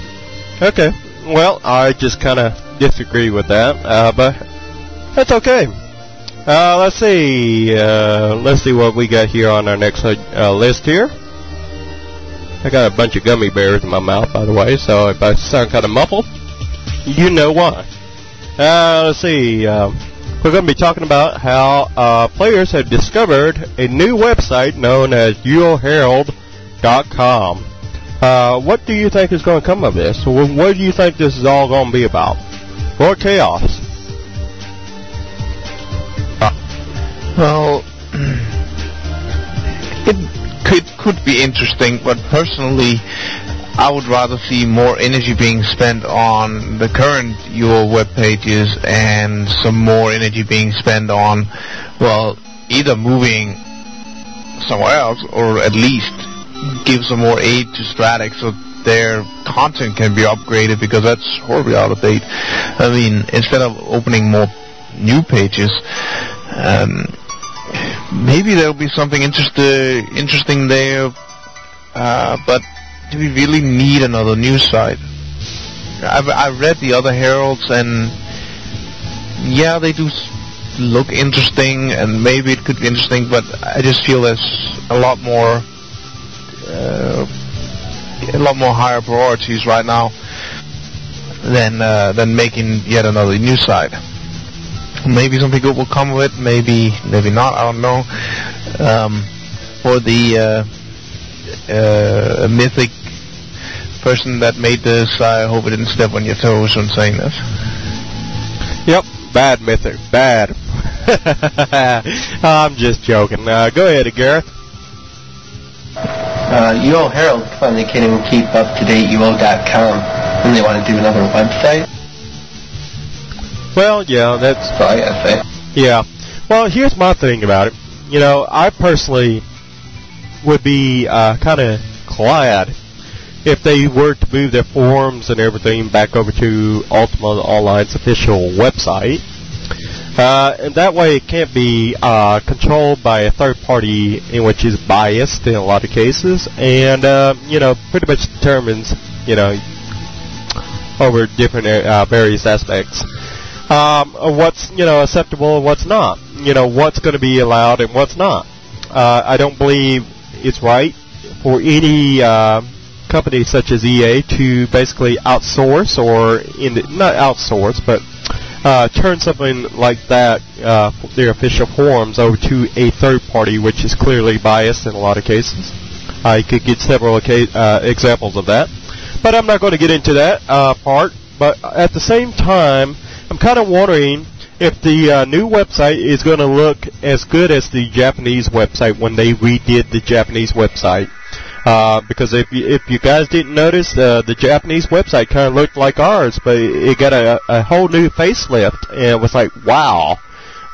Okay. Well, I just kind of disagree with that, but that's okay. Let's see. Let's see what we got here on our next list here. I got a bunch of gummy bears in my mouth, by the way, so if I sound kind of muffled, you know why. Let's see. We're going to be talking about how players have discovered a new website known as UORadio.com. What do you think is going to come of this? What do you think this is all going to be about? Or chaos? Well, it could be interesting, but personally, I would rather see more energy being spent on the current UO web pages and some more energy being spent on, well, either moving somewhere else or at least give some more aid to Stratic so their content can be upgraded, because that's horribly out of date. I mean, instead of opening more new pages, maybe there'll be something interesting there, but do we really need another news site? I've read the other heralds, and yeah, they do look interesting, and maybe it could be interesting, but I just feel there's a lot more higher priorities right now than making yet another news site. Maybe something good will come of it, maybe not, I don't know. For the mythic person that made this, I hope it didn't step on your toes when saying this. Yep, bad mythic, bad. I'm just joking. Go ahead, Gareth. UO Herald finally can't even keep up-to-date UO.com, and they want to do another website. Well, yeah, that's all I gotta say. Yeah. Well, here's my thing about it. You know, I personally would be kind of glad if they were to move their forums and everything back over to Ultima Online's official website. And that way it can't be controlled by a third party in which is biased in a lot of cases, and you know, pretty much determines, you know, over different various aspects what's, you know, acceptable and what's not, you know, what's going to be allowed and what's not. I don't believe it's right for any company such as EA to basically outsource, or not outsource, but turn something like that, their official forums, over to a third party, which is clearly biased in a lot of cases. I could get several examples of that, but I'm not going to get into that part. But at the same time, I'm kind of wondering if the new website is going to look as good as the Japanese website when they redid the Japanese website. Because if you guys didn't notice, the Japanese website kind of looked like ours, but it got a whole new facelift, and it was like, wow,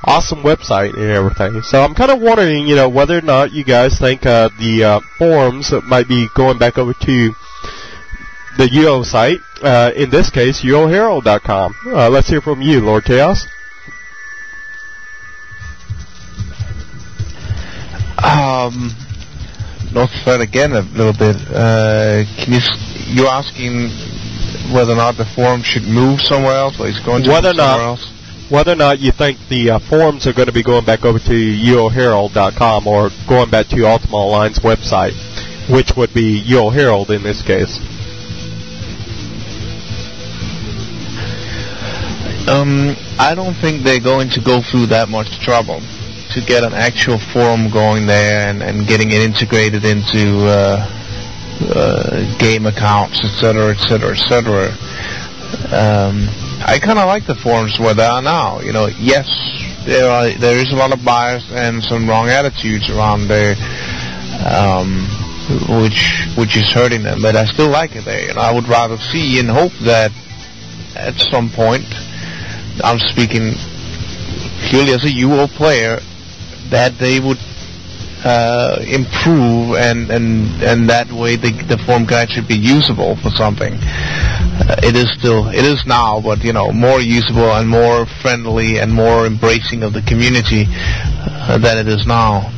awesome website and everything. So I'm kind of wondering, you know, whether or not you guys think the forums might be going back over to the UO site, in this case, UOHerald.com. Let's hear from you, Lord Chaos. North Thread again a little bit. You're asking whether or not the forum should move somewhere else, or it's going to move somewhere else? Whether or not you think the forums are going to be going back over to UOHerald.com or going back to Ultima Online's website, which would be UO Herald in this case. I don't think they're going to go through that much trouble to get an actual forum going there and getting it integrated into game accounts, etc., etc., etc. I kind of like the forums where they are now. You know, yes, there is a lot of bias and some wrong attitudes around there, which is hurting them. But I still like it there. You know, I would rather see and hope that at some point, I'm speaking purely as a UO player, that they would improve and that way the forum can actually be usable for something. It is now, but you know, more usable and more friendly and more embracing of the community than it is now.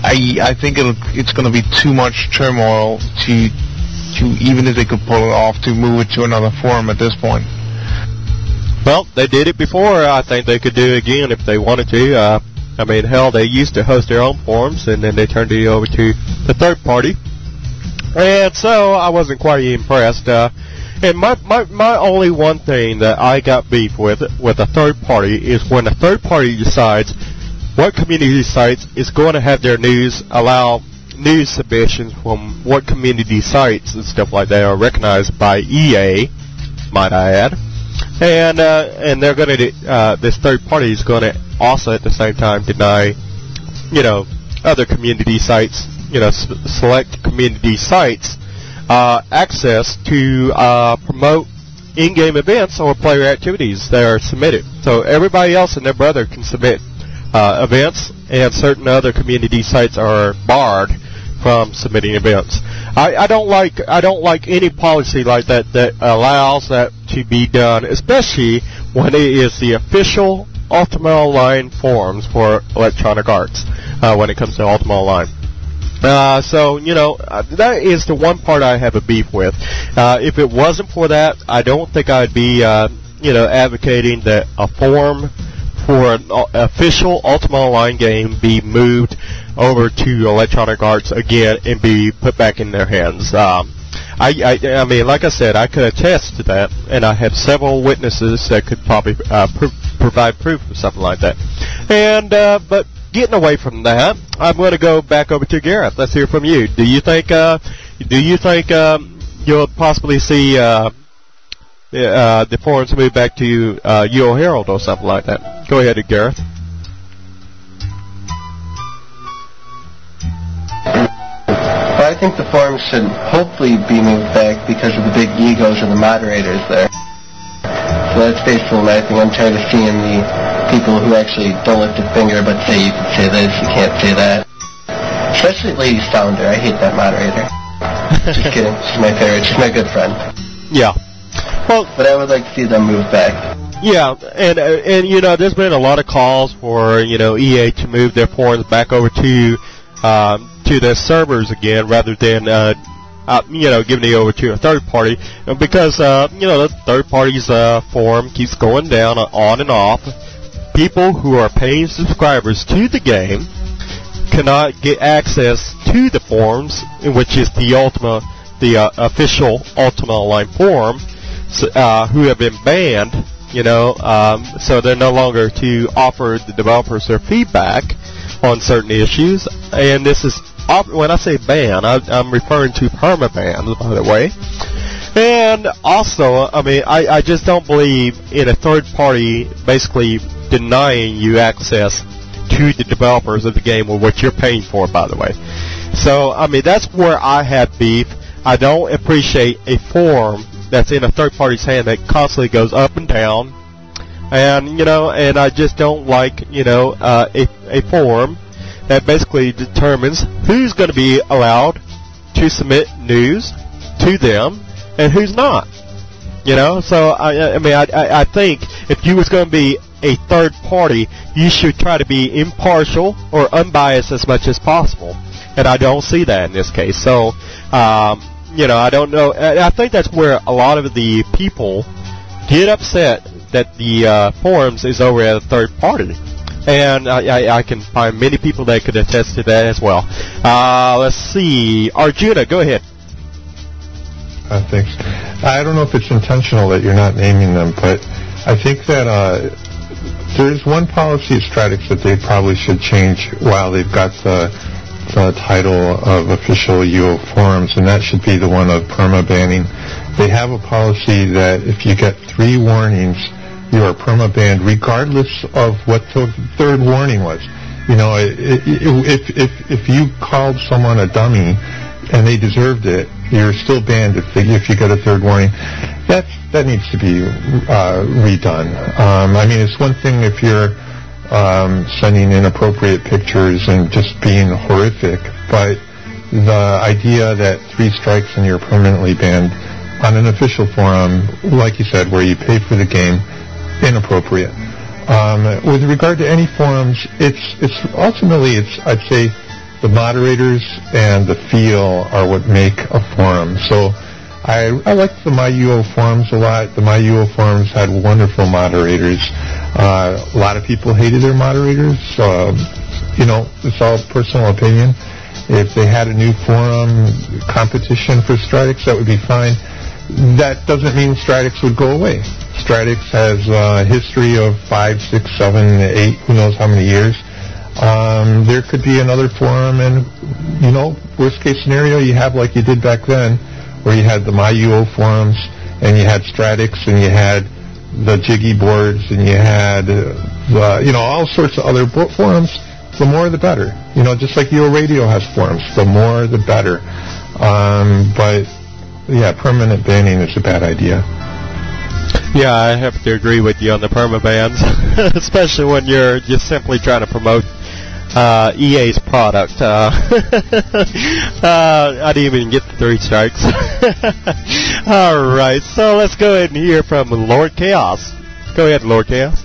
I think it's going to be too much turmoil to even if they could pull it off, to move it to another forum at this point. Well, they did it before. I think they could do it again if they wanted to. I mean, hell, they used to host their own forums, and then they turned it over to the third party. And so I wasn't quite impressed. And my only one thing that I got beef with a third party is when a third party decides what community sites is going to have their news, allow news submissions from what community sites and stuff like that are recognized by EA, might I add. And they're going to, this third party is going to also at the same time deny, you know, other community sites, you know, select community sites, access to promote in-game events or player activities that are submitted. So everybody else and their brother can submit events, and certain other community sites are barred from submitting events. I don't like any policy like that allows that to be done, especially when it is the official Ultima Online forums for Electronic Arts when it comes to Ultima Online. So, you know, that is the one part I have a beef with. If it wasn't for that, I don't think I'd be, you know, advocating that a forum for an official Ultima Online game be moved over to Electronic Arts again and be put back in their hands. I mean, like I said, I could attest to that, and I have several witnesses that could probably provide proof of something like that. And but getting away from that, I'm going to go back over to Gareth. Let's hear from you. Do you think you'll possibly see the forums move back to UO Herald or something like that? Go ahead, Gareth. Well, I think the forums should hopefully be moved back because of the big egos of the moderators there. So that's basically my thing. I'm tired of seeing the people who actually don't lift a finger but say you can say this, you can't say that. Especially Lady Sounder. I hate that moderator. Just kidding. She's my favorite. She's my good friend. Yeah. Well, but I would like to see them move back. Yeah, and you know, there's been a lot of calls for, you know, EA to move their forums back over to their servers again, rather than you know, giving it over to a third party, because you know, the third party's forum keeps going down on and off. People who are paying subscribers to the game cannot get access to the forums, which is the official Ultima Online forum, who have been banned. You know, so they're no longer to offer the developers their feedback on certain issues. And this is, when I say ban, I'm referring to permaban, by the way. And also, I mean, I just don't believe in a third party basically denying you access to the developers of the game, or what you're paying for, by the way. So, I mean, that's where I have beef. I don't appreciate a forum that's in a third party's hand that constantly goes up and down, and you know, and I just don't like, you know, a forum that basically determines who's going to be allowed to submit news to them and who's not. You know, so I mean, I think if you was going to be a third party, you should try to be impartial or unbiased as much as possible. And I don't see that in this case. So, I don't know. I think that's where a lot of the people get upset that the forums is over at a third party. And I can find many people that could attest to that as well. Let's see. Arjuna, go ahead. Thanks. I don't know if it's intentional that you're not naming them, but I think that there's one policy at Stratix that they probably should change while they've got the title of official UO forums, and that should be the one of perma-banning. They have a policy that if you get 3 warnings, you are perma-banned regardless of what the third warning was. If you called someone a dummy and they deserved it, you're still banned if you get a third warning. That needs to be redone. It's one thing if you're sending inappropriate pictures and just being horrific, but the idea that 3 strikes and you're permanently banned on an official forum, like you said, where you pay for the game, inappropriate. With regard to any forums, it's ultimately, I'd say, the moderators and the feel are what make a forum. So I like the MyUO forums a lot. The MyUO forums had wonderful moderators. A lot of people hated their moderators. It's all personal opinion. If they had a new forum competition for Stratix, that would be fine. That doesn't mean Stratix would go away. Stratix has a history of 5, 6, 7, 8, who knows how many years. There could be another forum, and, worst case scenario, you have like you did back then, where you had the MyUO forums, and you had Stratix, and you had the Jiggy boards, and you had, all sorts of other forums. The more the better. Just like UORadio has forums. The more the better. But, yeah, permanent banning is a bad idea. Yeah, I have to agree with you on the permabans, especially when you're just simply trying to promote EA's product. I didn't even get the 3 strikes. All right, so let's go ahead and hear from Lord Chaos. Go ahead, Lord Chaos.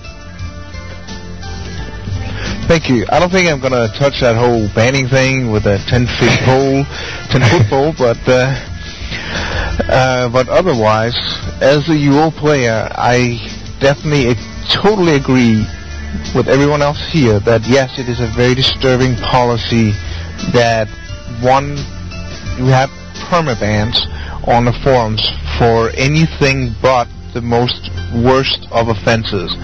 Thank you. I don't think I'm going to touch that whole banning thing with a 10-foot pole, but otherwise, as a UO player, I definitely totally agree with everyone else here that yes, it is a very disturbing policy that you have permabans on the forums for anything but the worst of offenses.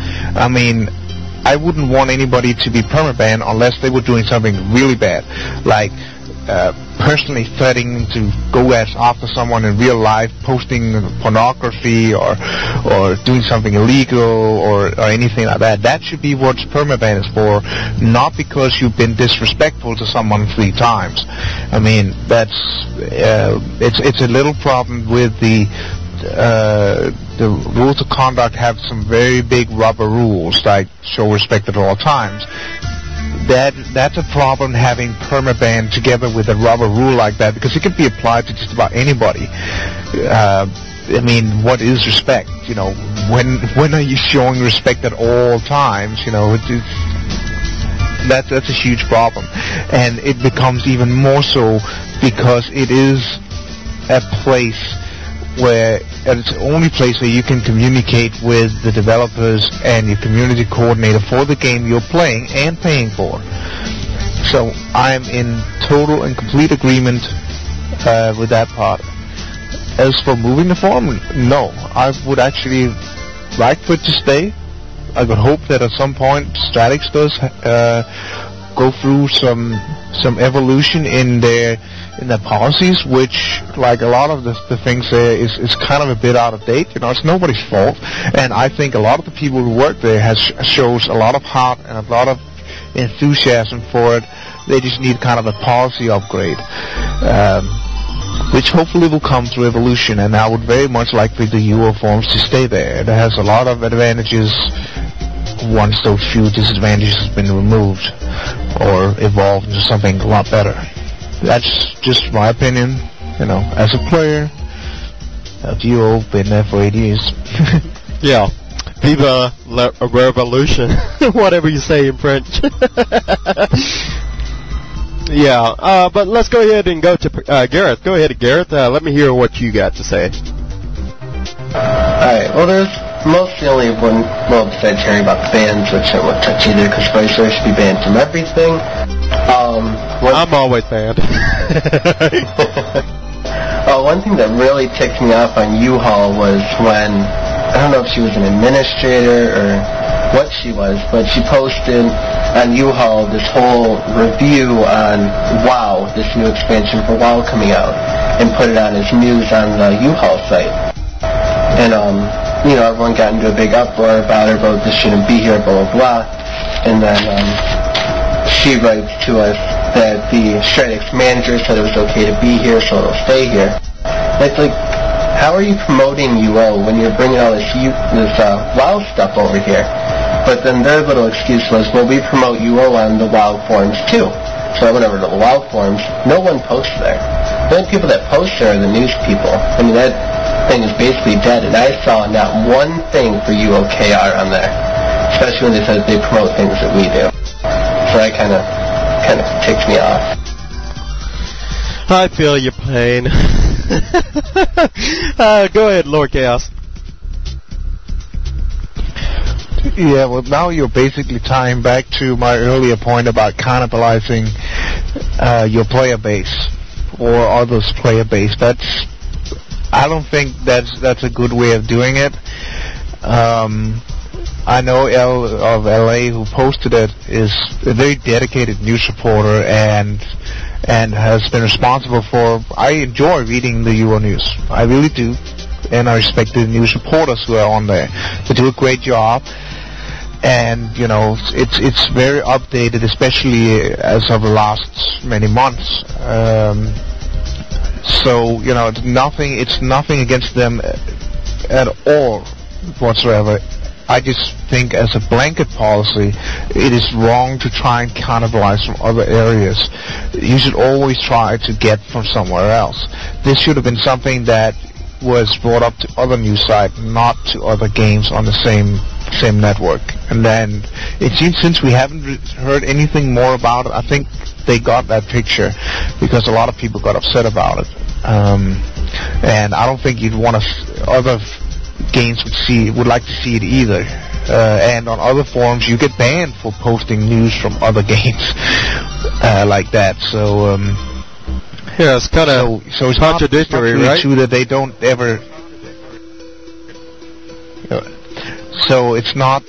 I wouldn't want anybody to be permabanned unless they were doing something really bad, like personally threatening to go after someone in real life, posting pornography or doing something illegal or anything like that. That should be what permaban is for, not because you've been disrespectful to someone 3 times. That's it's a little problem with the rules of conduct have some very big rubber rules, like show respect at all times. That's a problem, having permaban together with a rubber rule like that, because it can be applied to just about anybody. What is respect? When are you showing respect at all times? That's a huge problem, and it becomes even more so because it is a place where it's the only place where you can communicate with the developers and your community coordinator for the game you're playing and paying for. So I'm in total and complete agreement with that part. As for moving the forum, no. I would actually like for it to stay. I would hope that at some point Stratix does go through some evolution in their policies, which, like a lot of the things there, is kind of a bit out of date. It's nobody's fault, and I think a lot of the people who work there shows a lot of heart and a lot of enthusiasm for it. They just need kind of a policy upgrade, which hopefully will come through evolution, and I would very much like for the UO forums to stay there. It has a lot of advantages once those few disadvantages have been removed or evolved into something a lot better. That's just my opinion, as a player. I've been there for 8 years. Yeah. Viva la revolution, whatever you say in French. Yeah, but let's go ahead and go to Gareth. Go ahead, Gareth. Let me hear what you got to say. Alright, well, there's mostly only one, well, besides hearing about the bans, which I won't touch either, because Vice should be banned from everything. I'm always banned. One thing that really ticked me off on U-Haul was when, I don't know if she was an administrator or what she was, but she posted on U-Haul this whole review on WoW, this new expansion for WoW coming out, and put it on as news on the U-Haul site. And, everyone got into a big uproar about her, about this shouldn't be here, blah, blah, blah. And then, she writes to us that the Stratex manager said it was okay to be here, so it'll stay here. It's like, how are you promoting UO when you're bringing all this WoW stuff over here? But then their little excuse was, well, we promote UO on the WoW forums too. So I went over to the WoW forums. No one posts there. The only people that post there are the news people. I mean, that thing is basically dead, and I saw not one thing for UOKR on there, especially when they said they promote things that we do. So that kind of ticks me off. I feel your pain. Go ahead, Lord Chaos. Yeah, well, now you're basically tying back to my earlier point about cannibalizing your player base or others' player base. I don't think that's a good way of doing it. I know L of LA, who posted it, is a very dedicated news reporter and has been responsible for. I enjoy reading the UO News. I really do, and I respect the news reporters who are on there. They do a great job, and it's very updated, especially as of the last many months. So it's nothing against them at all whatsoever. I just think as a blanket policy, it is wrong to try and cannibalize from other areas. You should always try to get from somewhere else. This should have been something that was brought up to other news sites, not to other games on the same network. And then it seems, since we haven't heard anything more about it, I think they got that picture because a lot of people got upset about it. And I don't think you'd want other games would like to see it either. And on other forums, you get banned for posting news from other games like that. So yeah, it's kind of it's contradictory, not really right? true that they don't ever. So it's not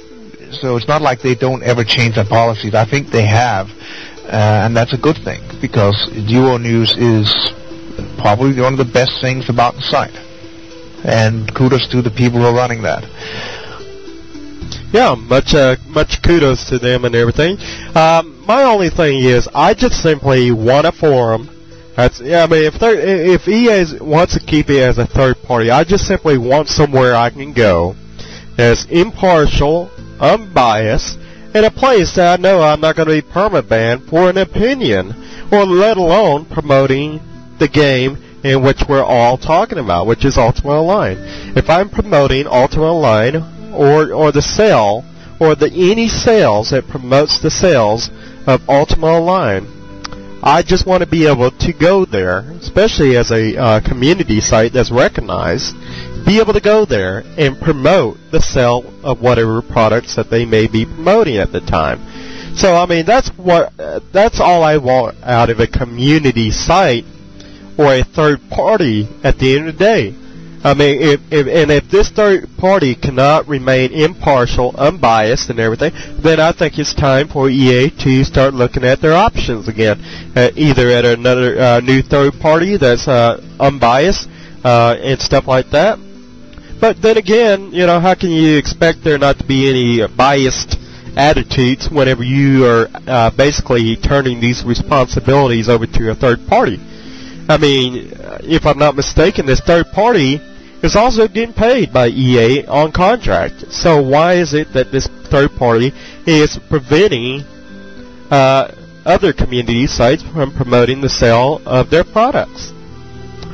like they don't ever change their policies. I think they have, and that's a good thing because UO News is probably one of the best things about the site. And kudos to the people who are running that. Yeah, much kudos to them and everything. My only thing is, I just simply want a forum. If EA wants to keep it as a third party, I just simply want somewhere I can go that's impartial, unbiased, and a place that I know I'm not going to be permabanned for an opinion, or let alone promoting the game in which we're all talking about, which is Ultima Online. If I'm promoting Ultima Online or the sale or any sales that promotes the sales of Ultima Online, I just want to be able to go there, especially as a community site that's recognized, be able to go there and promote the sale of whatever products that they may be promoting at the time. So I mean, that's all I want out of a community site or a third party at the end of the day. I mean, if this third party cannot remain impartial, unbiased, and everything, then I think it's time for EA to start looking at their options again, either at another new third party that's unbiased and stuff like that. But then again, how can you expect there not to be any biased attitudes whenever you are basically turning these responsibilities over to a third party? I mean, if I'm not mistaken, this third party is also getting paid by EA on contract. So why is it that this third party is preventing other community sites from promoting the sale of their products?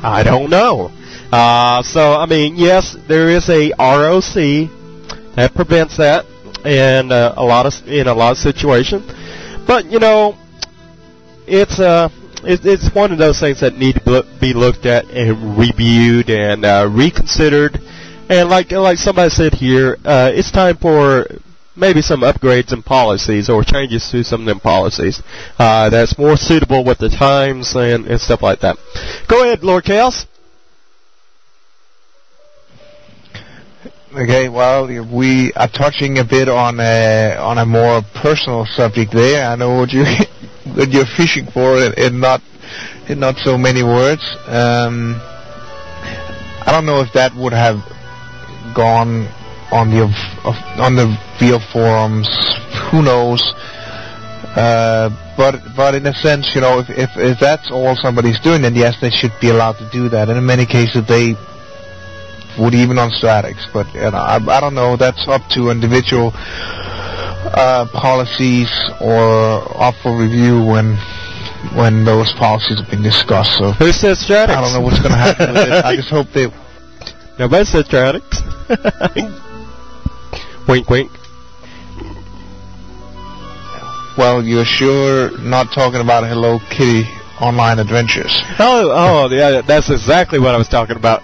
I don't know. So, I mean, yes, there is a ROC That prevents that, and in a lot of situations. But it's one of those things that need to be looked at and reviewed and reconsidered. And like somebody said here, it's time for maybe some upgrades in policies or changes to some of them policies that's more suitable with the times and stuff like that. Go ahead, Lord Chaos. Okay, well, we are touching a bit on a more personal subject there. I know what you're fishing for in not so many words. I don't know if that would have gone on the real forums. Who knows? But in a sense, if that's all somebody's doing, then yes, they should be allowed to do that. And in many cases, they would even on statics. But I don't know. That's up to individual policies or up for review when those policies are being discussed. So who says statics? I don't know what's going to happen with it. I just hope they. Nobody said statics. Wink, wink. Well, you're sure not talking about Hello Kitty online adventures. Oh, yeah, that's exactly what I was talking about.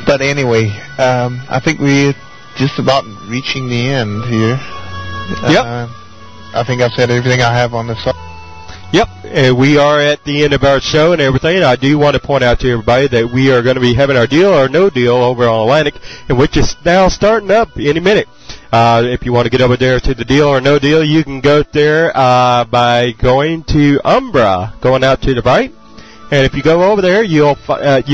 But anyway, I think we're just about reaching the end here. Yep. I think I've said everything I have on this subject. Yep, and we are at the end of our show and everything. I do want to point out to everybody that we are going to be having our deal or no deal over on Atlantic, and which is now starting up any minute. If you want to get over there to the deal or no deal, you can go there by going to Umbra, going out to the right. And if you go over there, you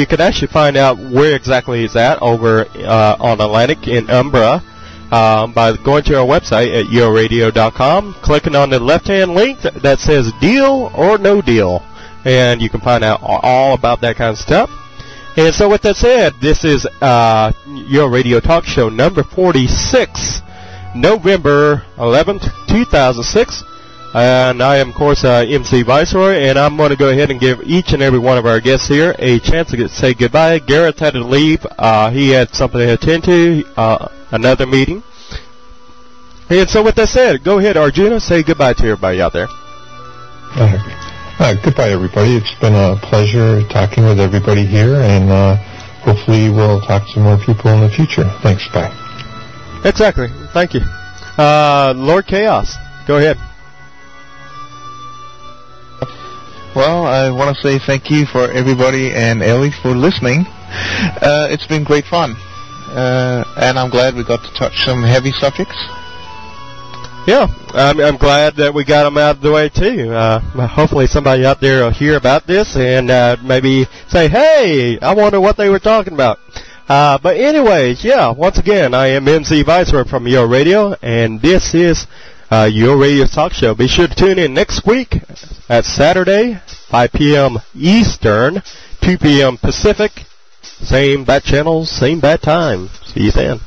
can actually find out where exactly it's at over on Atlantic in Umbra. By going to our website at UORadio.com, clicking on the left-hand link that says deal or no deal, and you can find out all about that kind of stuff. And so with that said, this is UORadio Talk Show number 46, November 11th, 2006. And I am, of course, MC Viceroy, and I'm going to go ahead and give each and every one of our guests here a chance to say goodbye. Gareth had to leave. He had something to attend to, another meeting. And so with that said, go ahead, Arjuna, say goodbye to everybody out there. Goodbye, everybody. It's been a pleasure talking with everybody here, and hopefully we'll talk to more people in the future. Thanks, bye. Exactly. Thank you. Lord Chaos, go ahead. Well, I want to say thank you for everybody and Ellie for listening. It's been great fun. And I'm glad we got to touch some heavy subjects. Yeah, I'm glad that we got them out of the way, too. Hopefully somebody out there will hear about this and maybe say, hey, I wonder what they were talking about. But anyways, yeah, once again, I am MC Viceroy from Your Radio, and this is Your Radio Talk Show. Be sure to tune in next week at Saturday, 5 p.m. Eastern, 2 p.m. Pacific. Same bat channel, same bat time. See you then.